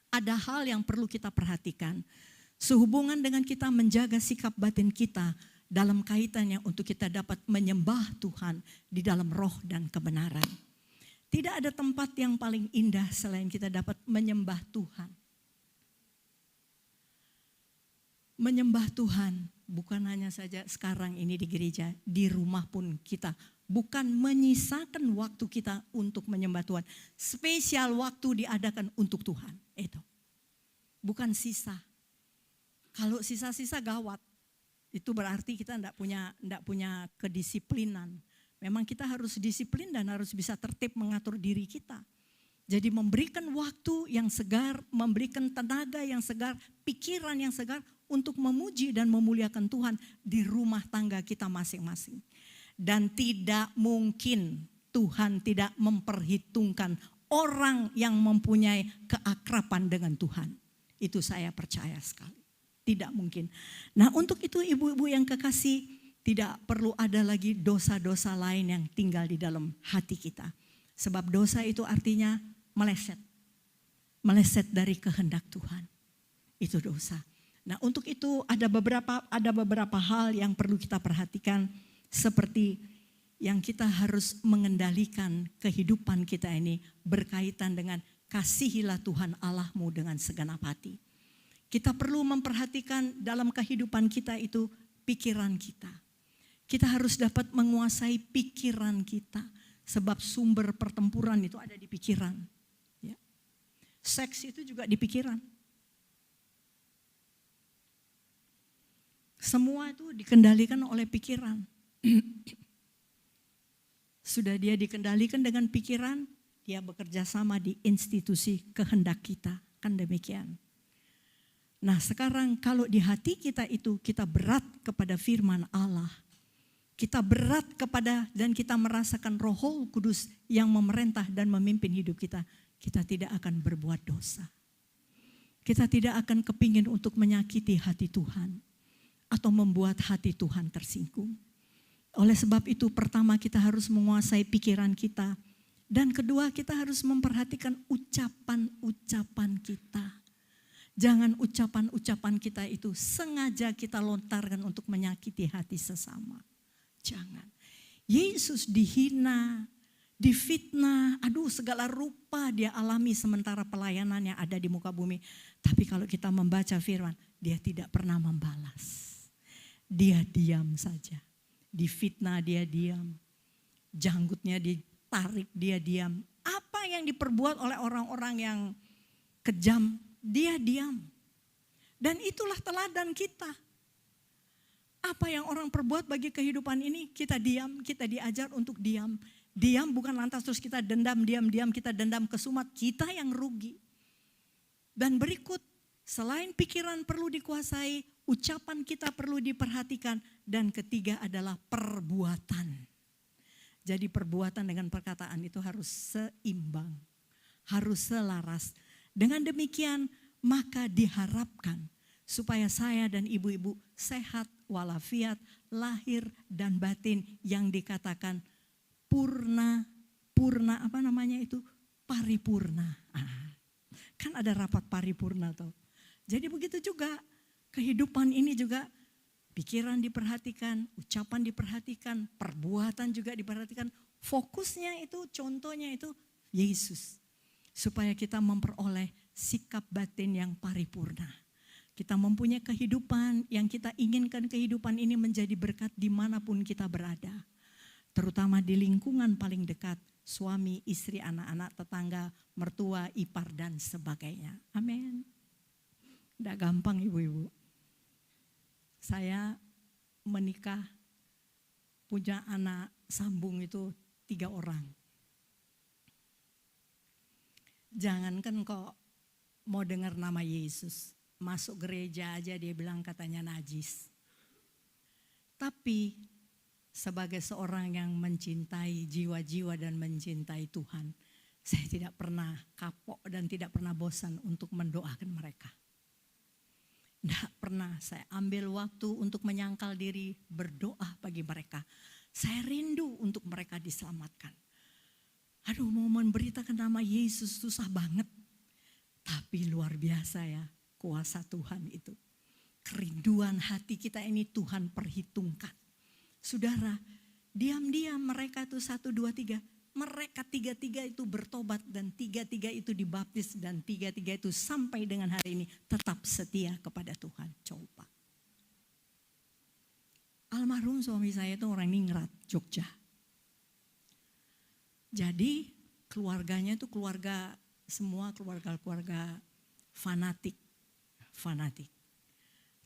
ada hal yang perlu kita perhatikan. Sehubungan dengan kita menjaga sikap batin kita, dalam kaitannya untuk kita dapat menyembah Tuhan di dalam roh dan kebenaran. Tidak ada tempat yang paling indah selain kita dapat menyembah Tuhan. Menyembah Tuhan bukan hanya saja sekarang ini di gereja, di rumah pun kita. Bukan menyisakan waktu kita untuk menyembah Tuhan. Spesial waktu diadakan untuk Tuhan. Itu. Bukan sisa. Kalau sisa-sisa gawat. Itu berarti kita enggak punya kedisiplinan. Memang kita harus disiplin dan harus bisa tertib mengatur diri kita. Jadi memberikan waktu yang segar, memberikan tenaga yang segar, pikiran yang segar untuk memuji dan memuliakan Tuhan di rumah tangga kita masing-masing. Dan tidak mungkin Tuhan tidak memperhitungkan orang yang mempunyai keakraban dengan Tuhan. Itu saya percaya sekali. Tidak mungkin. Nah untuk itu ibu-ibu yang kekasih, tidak perlu ada lagi dosa-dosa lain yang tinggal di dalam hati kita. Sebab dosa itu artinya meleset. Meleset dari kehendak Tuhan. Itu dosa. Nah untuk itu ada beberapa hal yang perlu kita perhatikan. Seperti yang kita harus mengendalikan kehidupan kita ini berkaitan dengan kasihilah Tuhan Allahmu dengan segenap hati. Kita perlu memperhatikan dalam kehidupan kita itu pikiran kita. Kita harus dapat menguasai pikiran kita. Sebab sumber pertempuran itu ada di pikiran. Ya. Seks itu juga di pikiran. Semua itu dikendalikan oleh pikiran. Sudah dia dikendalikan dengan pikiran, dia bekerja sama di institusi kehendak kita. Kan demikian. Nah sekarang kalau di hati kita itu kita berat kepada firman Allah. Kita berat kepada dan kita merasakan Roh Kudus yang memerintah dan memimpin hidup kita. Kita tidak akan berbuat dosa. Kita tidak akan kepingin untuk menyakiti hati Tuhan. Atau membuat hati Tuhan tersinggung. Oleh sebab itu pertama kita harus menguasai pikiran kita. Dan kedua kita harus memperhatikan ucapan-ucapan kita. Jangan ucapan-ucapan kita itu sengaja kita lontarkan untuk menyakiti hati sesama. Jangan. Yesus dihina, difitnah, segala rupa dia alami sementara pelayanannya ada di muka bumi. Tapi kalau kita membaca firman, dia tidak pernah membalas. Dia diam saja. Difitnah dia diam. Janggutnya ditarik dia diam. Apa yang diperbuat oleh orang-orang yang kejam, dia diam. Dan itulah teladan kita. Apa yang orang perbuat bagi kehidupan ini, kita diam, kita diajar untuk diam. Diam bukan lantas terus kita dendam, diam-diam kita dendam kesumat, kita yang rugi. Dan berikut, selain pikiran perlu dikuasai, ucapan kita perlu diperhatikan. Dan ketiga adalah perbuatan. Jadi perbuatan dengan perkataan itu harus seimbang, harus selaras. Dengan demikian maka diharapkan supaya saya dan ibu-ibu sehat walafiat, lahir dan batin yang dikatakan paripurna. Kan ada rapat paripurna tuh. Jadi begitu juga kehidupan ini juga pikiran diperhatikan, ucapan diperhatikan, perbuatan juga diperhatikan. Fokusnya itu, contohnya itu Yesus. Supaya kita memperoleh sikap batin yang paripurna. Kita mempunyai kehidupan yang kita inginkan kehidupan ini menjadi berkat dimanapun kita berada. Terutama di lingkungan paling dekat, suami, istri, anak-anak, tetangga, mertua, ipar dan sebagainya. Amin. Tidak gampang ibu-ibu. Saya menikah, punya anak sambung itu 3 orang. Jangankan kok mau dengar nama Yesus. Masuk gereja aja dia bilang katanya najis. Tapi sebagai seorang yang mencintai jiwa-jiwa dan mencintai Tuhan, saya tidak pernah kapok dan tidak pernah bosan untuk mendoakan mereka. Tidak pernah saya ambil waktu untuk menyangkal diri berdoa bagi mereka. Saya rindu untuk mereka diselamatkan. Mau memberitakan nama Yesus susah banget. Tapi luar biasa ya. Kuasa Tuhan itu. Kerinduan hati kita ini Tuhan perhitungkan. Saudara, diam-diam mereka itu 1, 2, 3. Mereka 3-3 itu bertobat dan 3-3 itu dibaptis. Dan 3-3 itu sampai dengan hari ini tetap setia kepada Tuhan. Coba. Almarhum suami saya itu orang Ningrat, Jogja. Jadi keluarganya itu semua keluarga fanatik.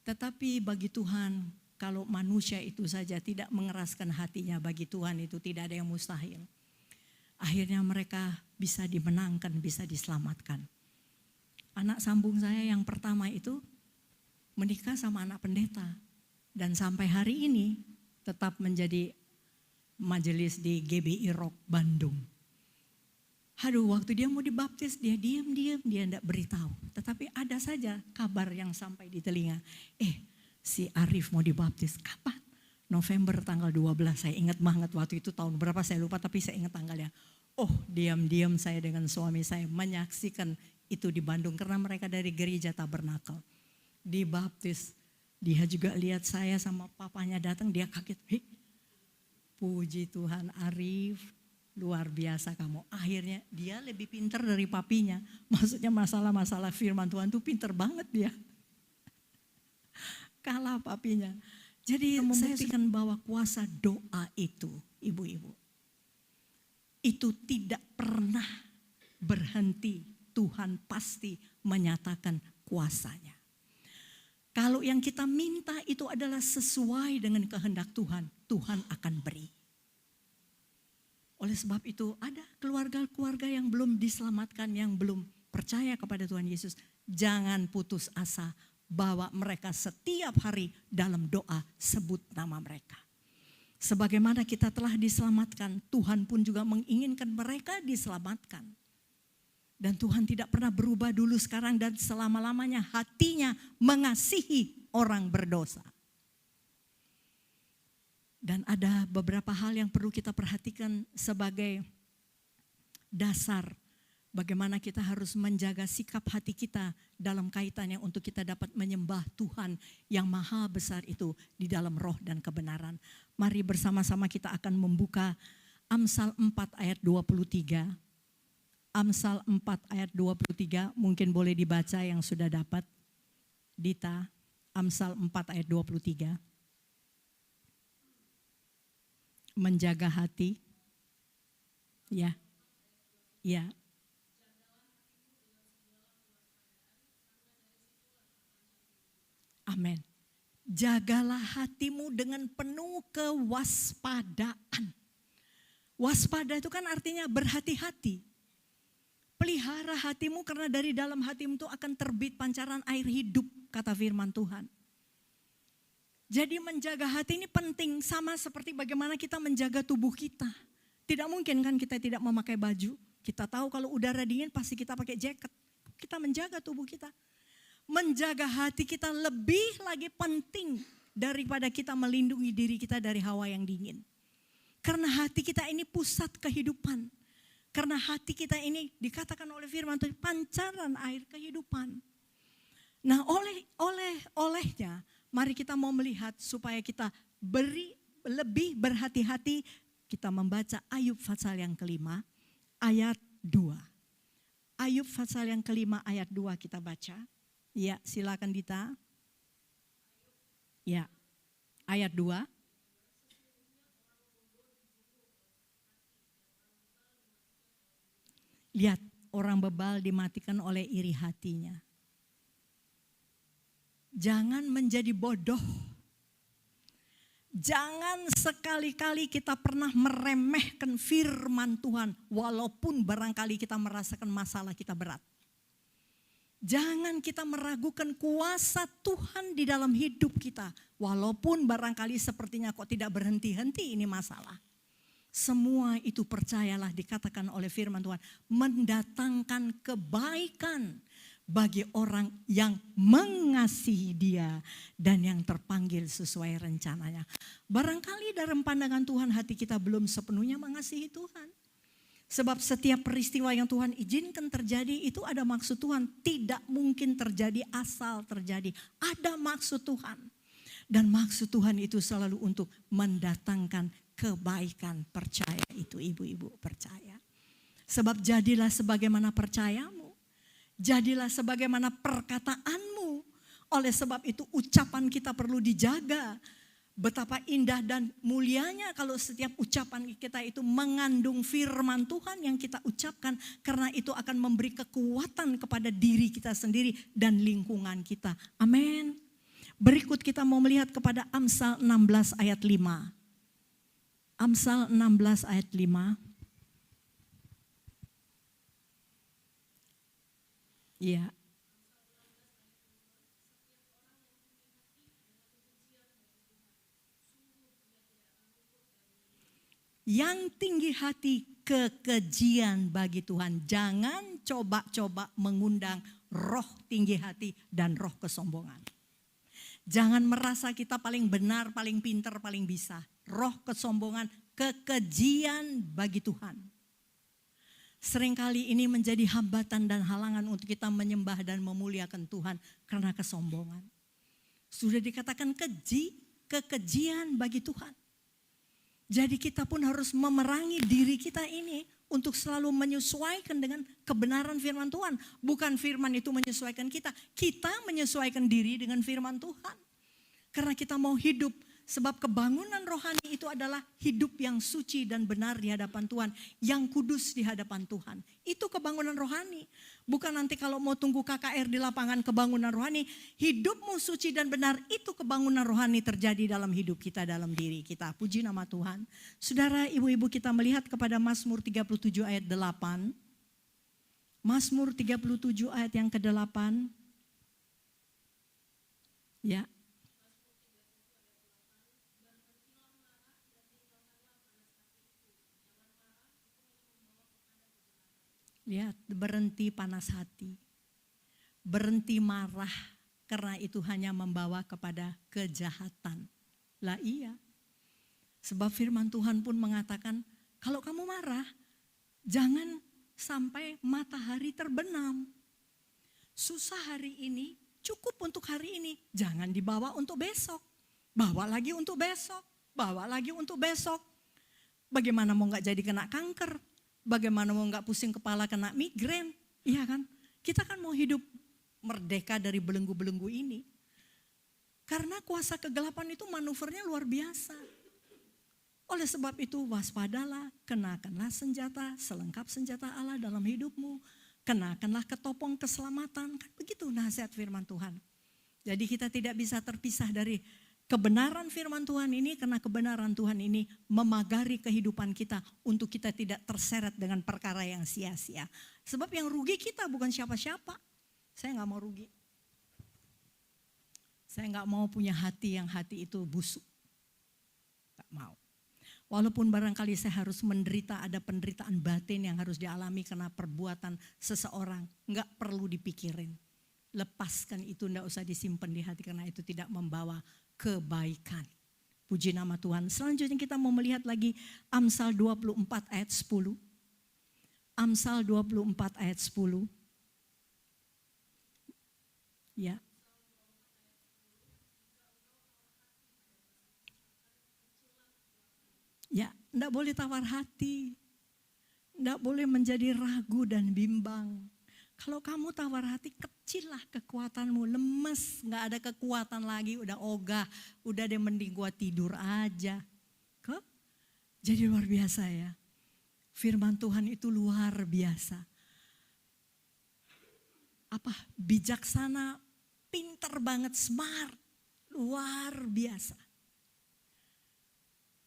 Tetapi bagi Tuhan, kalau manusia itu saja tidak mengeraskan hatinya, bagi Tuhan itu tidak ada yang mustahil. Akhirnya mereka bisa dimenangkan, bisa diselamatkan. Anak sambung saya yang pertama itu menikah sama anak pendeta. Dan sampai hari ini tetap menjadi majelis di GBI Rock Bandung. Waktu dia mau dibaptis, dia diam-diam, dia tidak beritahu. Tetapi ada saja kabar yang sampai di telinga. Si Arif mau dibaptis, kapan? November tanggal 12, saya ingat banget waktu itu tahun berapa saya lupa, tapi saya ingat tanggalnya. Diam-diam saya dengan suami saya menyaksikan itu di Bandung. Karena mereka dari gereja Tabernakel. Dibaptis, dia juga lihat saya sama papanya datang, dia kaget. Puji Tuhan Arif. Luar biasa kamu. Akhirnya dia lebih pintar dari papinya. Maksudnya masalah-masalah firman Tuhan tuh pintar banget dia. Kalah papinya. Jadi saya membuktikan bahwa kuasa doa itu, ibu-ibu, itu tidak pernah berhenti. Tuhan pasti menyatakan kuasanya. Kalau yang kita minta itu adalah sesuai dengan kehendak Tuhan, Tuhan akan beri. Oleh sebab itu ada keluarga-keluarga yang belum diselamatkan, yang belum percaya kepada Tuhan Yesus, jangan putus asa bahwa mereka setiap hari dalam doa sebut nama mereka. Sebagaimana kita telah diselamatkan, Tuhan pun juga menginginkan mereka diselamatkan. Dan Tuhan tidak pernah berubah dulu, sekarang, dan selama-lamanya hatinya mengasihi orang berdosa. Dan ada beberapa hal yang perlu kita perhatikan sebagai dasar bagaimana kita harus menjaga sikap hati kita dalam kaitannya untuk kita dapat menyembah Tuhan yang maha besar itu di dalam roh dan kebenaran. Mari bersama-sama kita akan membuka Amsal 4 ayat 23. Amsal 4 ayat 23, mungkin boleh dibaca yang sudah dapat. Dita, Amsal 4 ayat 23. Menjaga hati. Ya. Ya. Amin. Jagalah hatimu dengan penuh kewaspadaan. Waspada itu kan artinya berhati-hati. Pelihara hatimu karena dari dalam hatimu itu akan terbit pancaran air hidup, kata firman Tuhan. Jadi menjaga hati ini penting, sama seperti bagaimana kita menjaga tubuh kita. Tidak mungkin kan kita tidak memakai baju. Kita tahu kalau udara dingin pasti kita pakai jaket. Kita menjaga tubuh kita. Menjaga hati kita lebih lagi penting daripada kita melindungi diri kita dari hawa yang dingin. Karena hati kita ini pusat kehidupan. Karena hati kita ini dikatakan oleh firman Tuhan pancaran air kehidupan. Nah, olehnya mari kita mau melihat supaya kita lebih berhati-hati. Kita membaca Ayub pasal yang kelima ayat 2. Ayub pasal yang kelima ayat 2 kita baca. Ya, silakan Dita. Ya, ayat 2. Lihat, orang bebal dimatikan oleh iri hatinya. Jangan menjadi bodoh. Jangan sekali-kali kita pernah meremehkan firman Tuhan, walaupun barangkali kita merasakan masalah kita berat. Jangan kita meragukan kuasa Tuhan di dalam hidup kita, walaupun barangkali sepertinya kok tidak berhenti-henti ini masalah. Semua itu percayalah dikatakan oleh firman Tuhan mendatangkan kebaikan bagi orang yang mengasihi Dia dan yang terpanggil sesuai rencananya. Barangkali dalam pandangan Tuhan hati kita belum sepenuhnya mengasihi Tuhan. Sebab setiap peristiwa yang Tuhan izinkan terjadi itu ada maksud Tuhan. Tidak mungkin terjadi asal terjadi. Ada maksud Tuhan. Dan maksud Tuhan itu selalu untuk mendatangkan kebaikan. Percaya itu ibu-ibu, percaya. Sebab jadilah sebagaimana percayamu. Jadilah sebagaimana perkataanmu. Oleh sebab itu ucapan kita perlu dijaga. Betapa indah dan mulianya kalau setiap ucapan kita itu mengandung firman Tuhan yang kita ucapkan. Karena itu akan memberi kekuatan kepada diri kita sendiri dan lingkungan kita. Amin. Berikut kita mau melihat kepada Amsal 16 ayat 5. Amsal 16 ayat 5. Ya. Yang tinggi hati kekejian bagi Tuhan. Jangan coba-coba mengundang roh tinggi hati dan roh kesombongan. Jangan merasa kita paling benar, paling pintar, paling bisa. Roh kesombongan, kekejian bagi Tuhan. Seringkali ini menjadi hambatan dan halangan untuk kita menyembah dan memuliakan Tuhan karena kesombongan. Sudah dikatakan kekejian bagi Tuhan. Jadi kita pun harus memerangi diri kita ini untuk selalu menyesuaikan dengan kebenaran firman Tuhan. Bukan firman itu menyesuaikan kita, kita menyesuaikan diri dengan firman Tuhan. Karena kita mau hidup, sebab kebangunan rohani itu adalah hidup yang suci dan benar di hadapan Tuhan. Yang kudus di hadapan Tuhan. Itu kebangunan rohani. Bukan nanti kalau mau tunggu KKR di lapangan kebangunan rohani. Hidupmu suci dan benar, itu kebangunan rohani terjadi dalam hidup kita, dalam diri kita. Puji nama Tuhan. Saudara, ibu-ibu, kita melihat kepada Mazmur 37 ayat 8. Mazmur 37 ayat yang ke-8. Ya. Lihat, berhenti panas hati. Berhenti marah, karena itu hanya membawa kepada kejahatan. Lah iya. Sebab firman Tuhan pun mengatakan, kalau kamu marah, jangan sampai matahari terbenam. Susah hari ini, cukup untuk hari ini. Jangan dibawa untuk besok. Bawa lagi untuk besok. Bawa lagi untuk besok. Bagaimana mau gak jadi kena kanker? Bagaimana mau gak pusing kepala kena migrain? Iya kan? Kita kan mau hidup merdeka dari belenggu-belenggu ini. Karena kuasa kegelapan itu manuvernya luar biasa. Oleh sebab itu waspadalah, kenakanlah senjata, selengkap senjata Allah dalam hidupmu. Kenakanlah ketopong keselamatan. Kan begitu nasihat firman Tuhan. Jadi kita tidak bisa terpisah dari kebenaran firman Tuhan ini, karena kebenaran Tuhan ini memagari kehidupan kita untuk kita tidak terseret dengan perkara yang sia-sia. Sebab yang rugi kita bukan siapa-siapa. Saya gak mau rugi. Saya gak mau punya hati yang hati itu busuk. Gak mau. Walaupun barangkali saya harus menderita, ada penderitaan batin yang harus dialami karena perbuatan seseorang. Gak perlu dipikirin. Lepaskan itu, gak usah disimpan di hati karena itu tidak membawa kebaikan. Puji nama Tuhan. Selanjutnya kita mau melihat lagi Amsal 24 ayat 10. Amsal 24 ayat 10. Ya. Ya, enggak boleh tawar hati. Enggak boleh menjadi ragu dan bimbang. Kalau kamu tawar hati, kecil lah kekuatanmu, lemes, enggak ada kekuatan lagi, udah ogah, udah deh mending gua tidur aja. Kok? Jadi luar biasa ya. Firman Tuhan itu luar biasa. Bijaksana, pinter banget, smart, luar biasa.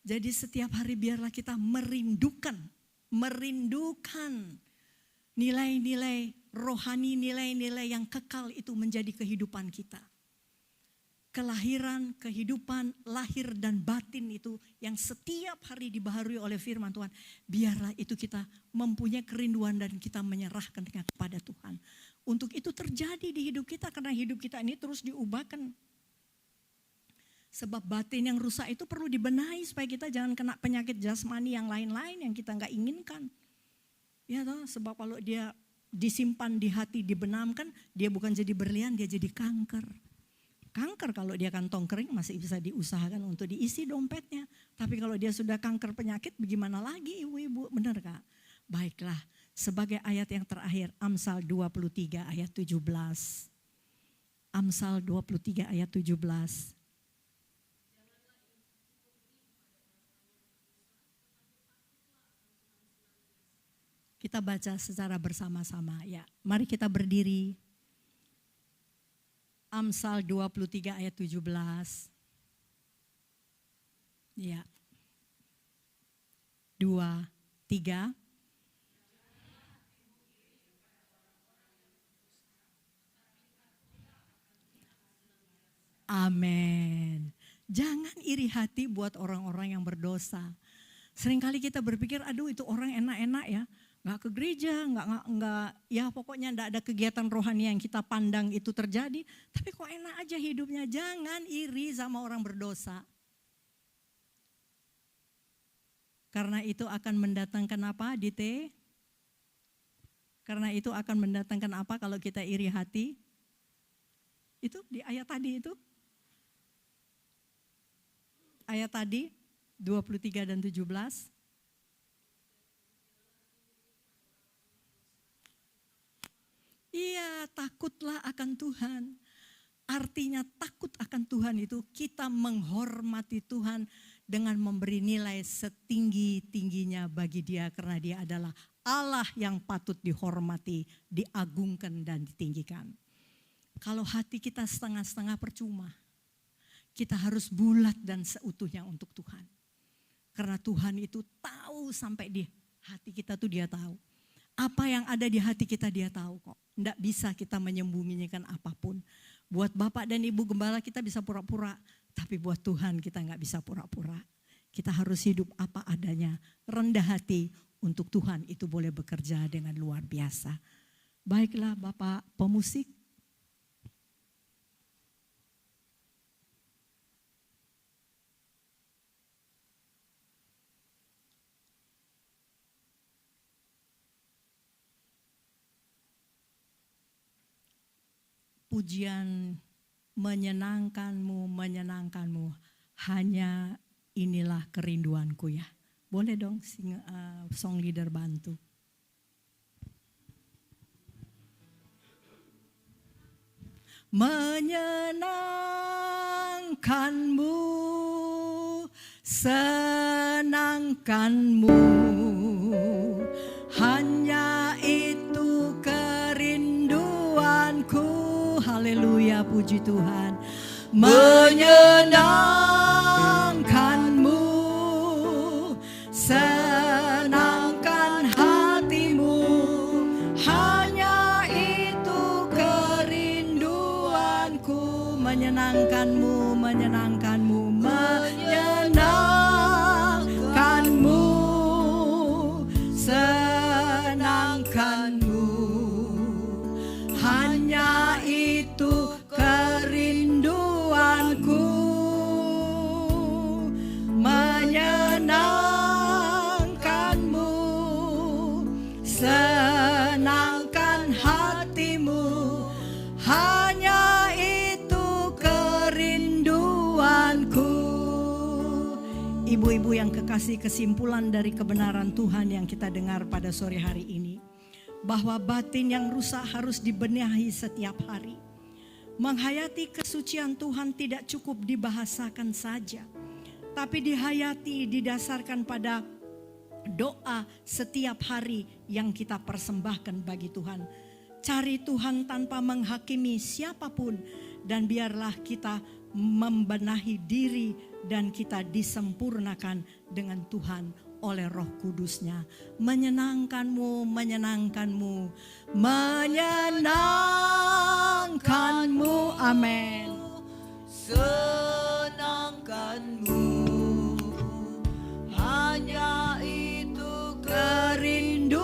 Jadi setiap hari biarlah kita merindukan nilai-nilai rohani, nilai-nilai yang kekal itu menjadi kehidupan kita. Kelahiran, kehidupan, lahir dan batin itu yang setiap hari dibaharui oleh firman Tuhan. Biarlah itu kita mempunyai kerinduan dan kita menyerahkan kepada Tuhan. Untuk itu terjadi di hidup kita karena hidup kita ini terus diubahkan. Sebab batin yang rusak itu perlu dibenahi supaya kita jangan kena penyakit jasmani yang lain-lain yang kita nggak inginkan. Ya toh, sebab kalau dia disimpan di hati, dibenamkan, dia bukan jadi berlian, dia jadi kanker. Kanker kalau dia kantong kering masih bisa diusahakan untuk diisi dompetnya. Tapi kalau dia sudah kanker penyakit, bagaimana lagi ibu-ibu, benar Kak? Baiklah, sebagai ayat yang terakhir, Amsal 23 ayat 17. Amsal 23 ayat 17. Kita baca secara bersama-sama ya. Mari kita berdiri. Amsal 23 ayat 17. Ya. 2, 3. Amin. Jangan iri hati buat orang-orang yang berdosa. Seringkali kita berpikir, aduh itu orang enak-enak ya. Nggak ke gereja, nggak ya pokoknya nggak ada kegiatan rohani yang kita pandang itu terjadi. Tapi kok enak aja hidupnya, jangan iri sama orang berdosa. Karena itu akan mendatangkan apa, Dite? Karena itu akan mendatangkan apa kalau kita iri hati? Itu di ayat tadi itu. Ayat tadi 23 dan 17. Iya, takutlah akan Tuhan. Artinya takut akan Tuhan itu kita menghormati Tuhan dengan memberi nilai setinggi-tingginya bagi Dia karena Dia adalah Allah yang patut dihormati, diagungkan dan ditinggikan. Kalau hati kita setengah-setengah percuma, kita harus bulat dan seutuhnya untuk Tuhan. Karena Tuhan itu tahu sampai di hati kita tuh Dia tahu. Apa yang ada di hati kita dia tahu kok. Tidak bisa kita menyembunyikan apapun. Buat Bapak dan Ibu Gembala kita bisa pura-pura. Tapi buat Tuhan kita nggak bisa pura-pura. Kita harus hidup apa adanya. Rendah hati untuk Tuhan itu boleh bekerja dengan luar biasa. Baiklah Bapak pemusik. Pujian menyenangkanmu, menyenangkanmu. Hanya inilah kerinduanku ya. Boleh dong song leader bantu. Menyenangkanmu, senangkanmu. Hanya itu kerinduanku. Haleluya, puji Tuhan. Menyenangkanmu, senangkan hatimu. Hanya itu kerinduanku. Menyenangkanmu, menyenangkanmu, menyenangkanmu, senangkanmu. Hanya itu kerinduanku, menyenangkanmu, senangkan hatimu. Hanya itu kerinduanku. Ibu-ibu yang kekasih, kesimpulan dari kebenaran Tuhan yang kita dengar pada sore hari ini, bahwa batin yang rusak harus dibenahi setiap hari. Menghayati kesucian Tuhan tidak cukup dibahasakan saja, tapi dihayati, didasarkan pada doa setiap hari yang kita persembahkan bagi Tuhan. Cari Tuhan tanpa menghakimi siapapun, dan biarlah kita membenahi diri dan kita disempurnakan dengan Tuhan oleh Roh Kudus-Nya. Menyenangkanmu, menyenangkanmu, menyenangkanmu. Amin. Senangkanmu, hanya itu kerinduanku.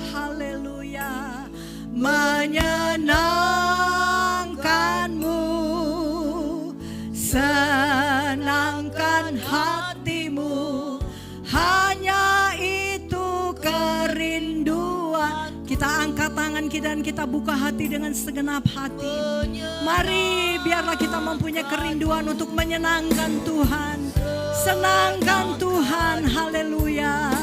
Haleluya. Menyenangkanmu, senangkan hatimu. Hanya itu kerinduan. Kita angkat tangan kita dan kita buka hati dengan segenap hati. Mari biarlah kita mempunyai kerinduan untuk menyenangkan Tuhan. Senangkan Tuhan, haleluya.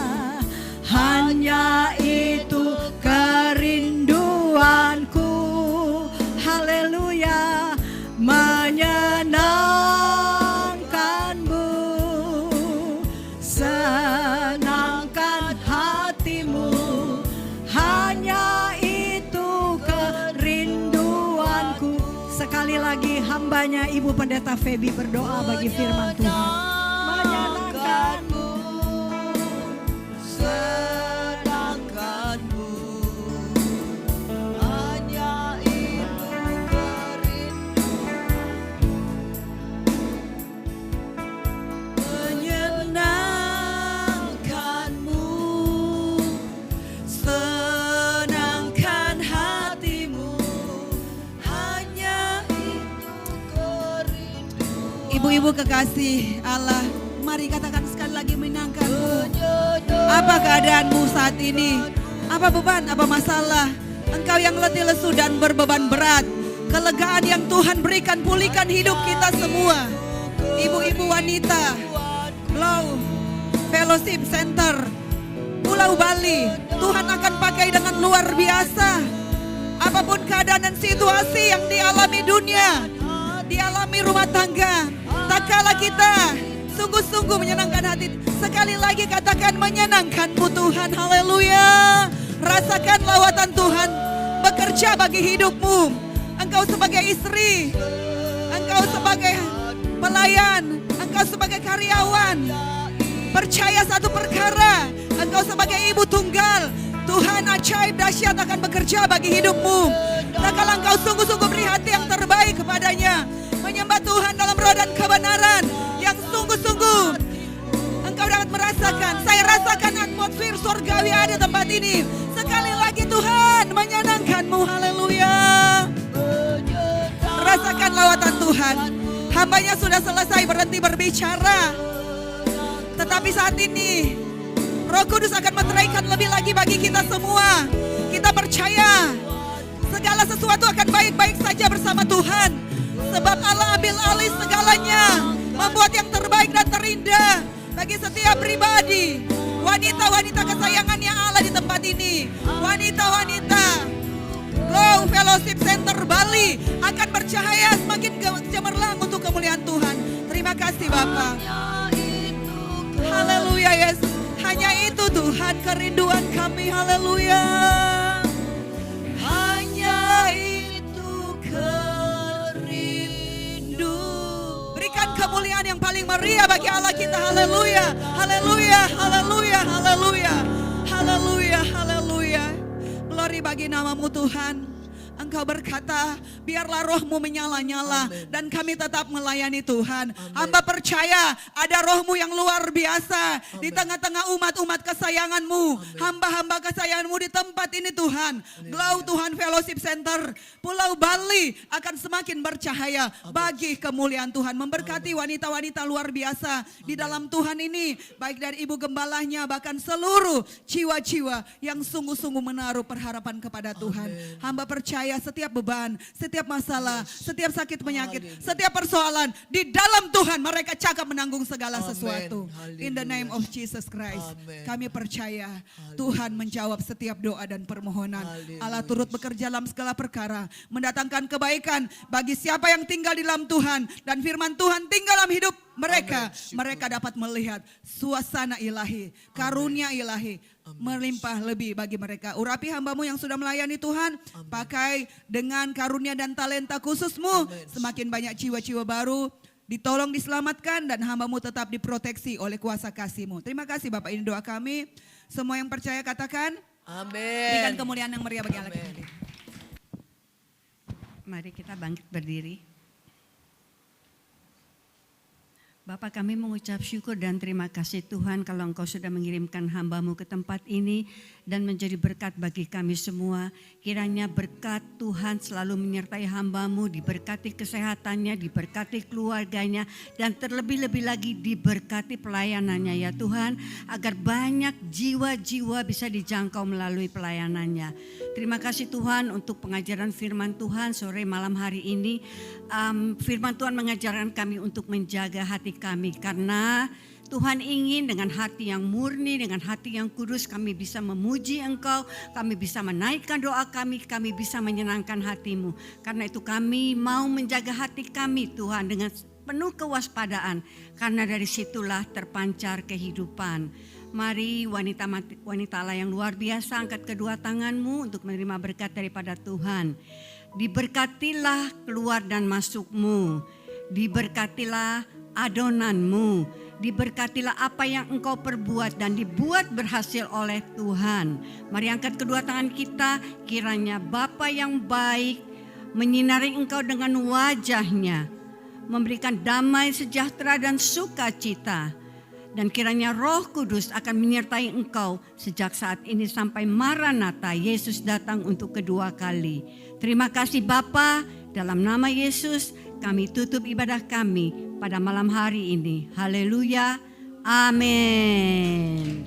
Hanya itu kerinduanku, haleluya. Menyenangkanmu, senangkan hatimu. Hanya itu kerinduanku. Sekali lagi hambanya Ibu Pendeta Feby berdoa bagi firman Tuhan. Menyenangkanmu, senangkanmu, hanya itu menyenangkanmu, senangkan hatimu. Hanya itu kerinduan. Ibu-ibu kekasih Allah, mari katakan sekali lagi, menyenangkanmu. Apa keadaanmu saat ini? Apa beban, apa masalah? Engkau yang letih lesu dan berbeban berat, kelegaan yang Tuhan berikan, pulihkan hidup kita semua. Ibu-ibu wanita Glow Fellowship Center Pulau Bali, Tuhan akan pakai dengan luar biasa. Apapun keadaan dan situasi yang dialami dunia, dialami rumah tangga, tak kalah kita sungguh-sungguh menyenangkan hati. Sekali lagi katakan, menyenangkanmu Tuhan, haleluya. Rasakan lawatan Tuhan bekerja bagi hidupmu. Engkau sebagai istri, engkau sebagai pelayan, engkau sebagai karyawan. Percaya satu perkara, Engkau sebagai ibu tunggal, Tuhan ajaib dahsyat akan bekerja bagi hidupmu. Tak kala engkau sungguh-sungguh beri hati yang terbaik kepadanya, menyembah Tuhan dalam roh dan kebenaran yang sungguh-sungguh engkau dapat merasakan. Saya rasakan atmosfer surgawi ada di tempat ini. Sekali lagi Tuhan menyenangkanmu. Haleluya. Rasakan lawatan Tuhan. Hambanya sudah selesai berhenti berbicara, tetapi saat ini Roh Kudus akan meteraikan lebih lagi bagi kita semua. Kita percaya segala sesuatu akan baik-baik saja bersama Tuhan. Sebab Allah ambil alih segalanya, membuat yang terbaik dan terindah bagi setiap pribadi. Wanita-wanita kesayangannya Allah di tempat ini. Wanita-wanita Glow Fellowship Center Bali akan bercahaya semakin cemerlang untuk kemuliaan Tuhan. Terima kasih Bapa. Haleluya Yesus. Hanya itu Tuhan kerinduan kami. Haleluya. Hanya itu kerindu. Berikan kemuliaan yang paling meriah bagi Allah kita. Haleluya. Haleluya. Haleluya. Haleluya. Haleluya. Haleluya. Glory bagi namamu Tuhan. Engkau berkata, biarlah rohmu menyala-nyala dan kami tetap melayani Tuhan. Hamba percaya ada rohmu yang luar biasa di tengah-tengah umat-umat kesayanganmu. Hamba-hamba kesayanganmu di tempat ini Tuhan. Glow Tuhan Fellowship Center Pulau Bali akan semakin bercahaya bagi kemuliaan Tuhan. Memberkati wanita-wanita luar biasa di dalam Tuhan ini. Baik dari ibu gembalanya bahkan seluruh jiwa-jiwa yang sungguh-sungguh menaruh pengharapan kepada Tuhan. Hamba percaya setiap beban, setiap masalah, setiap sakit penyakit, setiap persoalan di dalam Tuhan mereka cakap menanggung segala sesuatu. In the name of Jesus Christ, kami percaya Tuhan menjawab setiap doa dan permohonan. Allah turut bekerja dalam segala perkara, mendatangkan kebaikan bagi siapa yang tinggal di dalam Tuhan dan firman Tuhan tinggal dalam hidup mereka. Mereka dapat melihat suasana ilahi, karunia ilahi melimpah lebih bagi mereka. Urapi hambamu yang sudah melayani Tuhan. Pakai dengan karunia dan talenta khususmu. Semakin banyak jiwa-jiwa baru ditolong, diselamatkan, dan hambamu tetap diproteksi oleh kuasa kasih-Mu. Terima kasih Bapak, ini doa kami. Semua yang percaya katakan amin. Berikan kemuliaan yang meriah bagi Allah kita. Mari kita bangkit berdiri. Bapak, kami mengucap syukur dan terima kasih Tuhan kalau Engkau sudah mengirimkan hamba-Mu ke tempat ini dan menjadi berkat bagi kami semua. Kiranya berkat Tuhan selalu menyertai hamba-Mu, diberkati kesehatannya, diberkati keluarganya, dan terlebih-lebih lagi diberkati pelayanannya ya Tuhan, agar banyak jiwa-jiwa bisa dijangkau melalui pelayanannya. Terima kasih Tuhan untuk pengajaran firman Tuhan sore malam hari ini. Firman Tuhan mengajarkan kami untuk menjaga hati kami, karena Tuhan ingin dengan hati yang murni, dengan hati yang kudus kami bisa memuji Engkau, kami bisa menaikkan doa kami bisa menyenangkan hati-Mu. Karena itu kami mau menjaga hati kami Tuhan dengan penuh kewaspadaan, karena dari situlah terpancar kehidupan. Mari wanita Allah yang luar biasa, angkat kedua tanganmu untuk menerima berkat daripada Tuhan. Diberkatilah keluar dan masukmu, diberkatilah adonanmu, diberkatilah apa yang engkau perbuat dan dibuat berhasil oleh Tuhan. Mari angkat kedua tangan kita, kiranya Bapa yang baik menyinari engkau dengan wajahnya, memberikan damai, sejahtera dan sukacita. Dan kiranya Roh Kudus akan menyertai engkau sejak saat ini sampai Maranatha, Yesus datang untuk kedua kali. Terima kasih Bapa, dalam nama Yesus kami tutup ibadah kami pada malam hari ini. Haleluya, amin.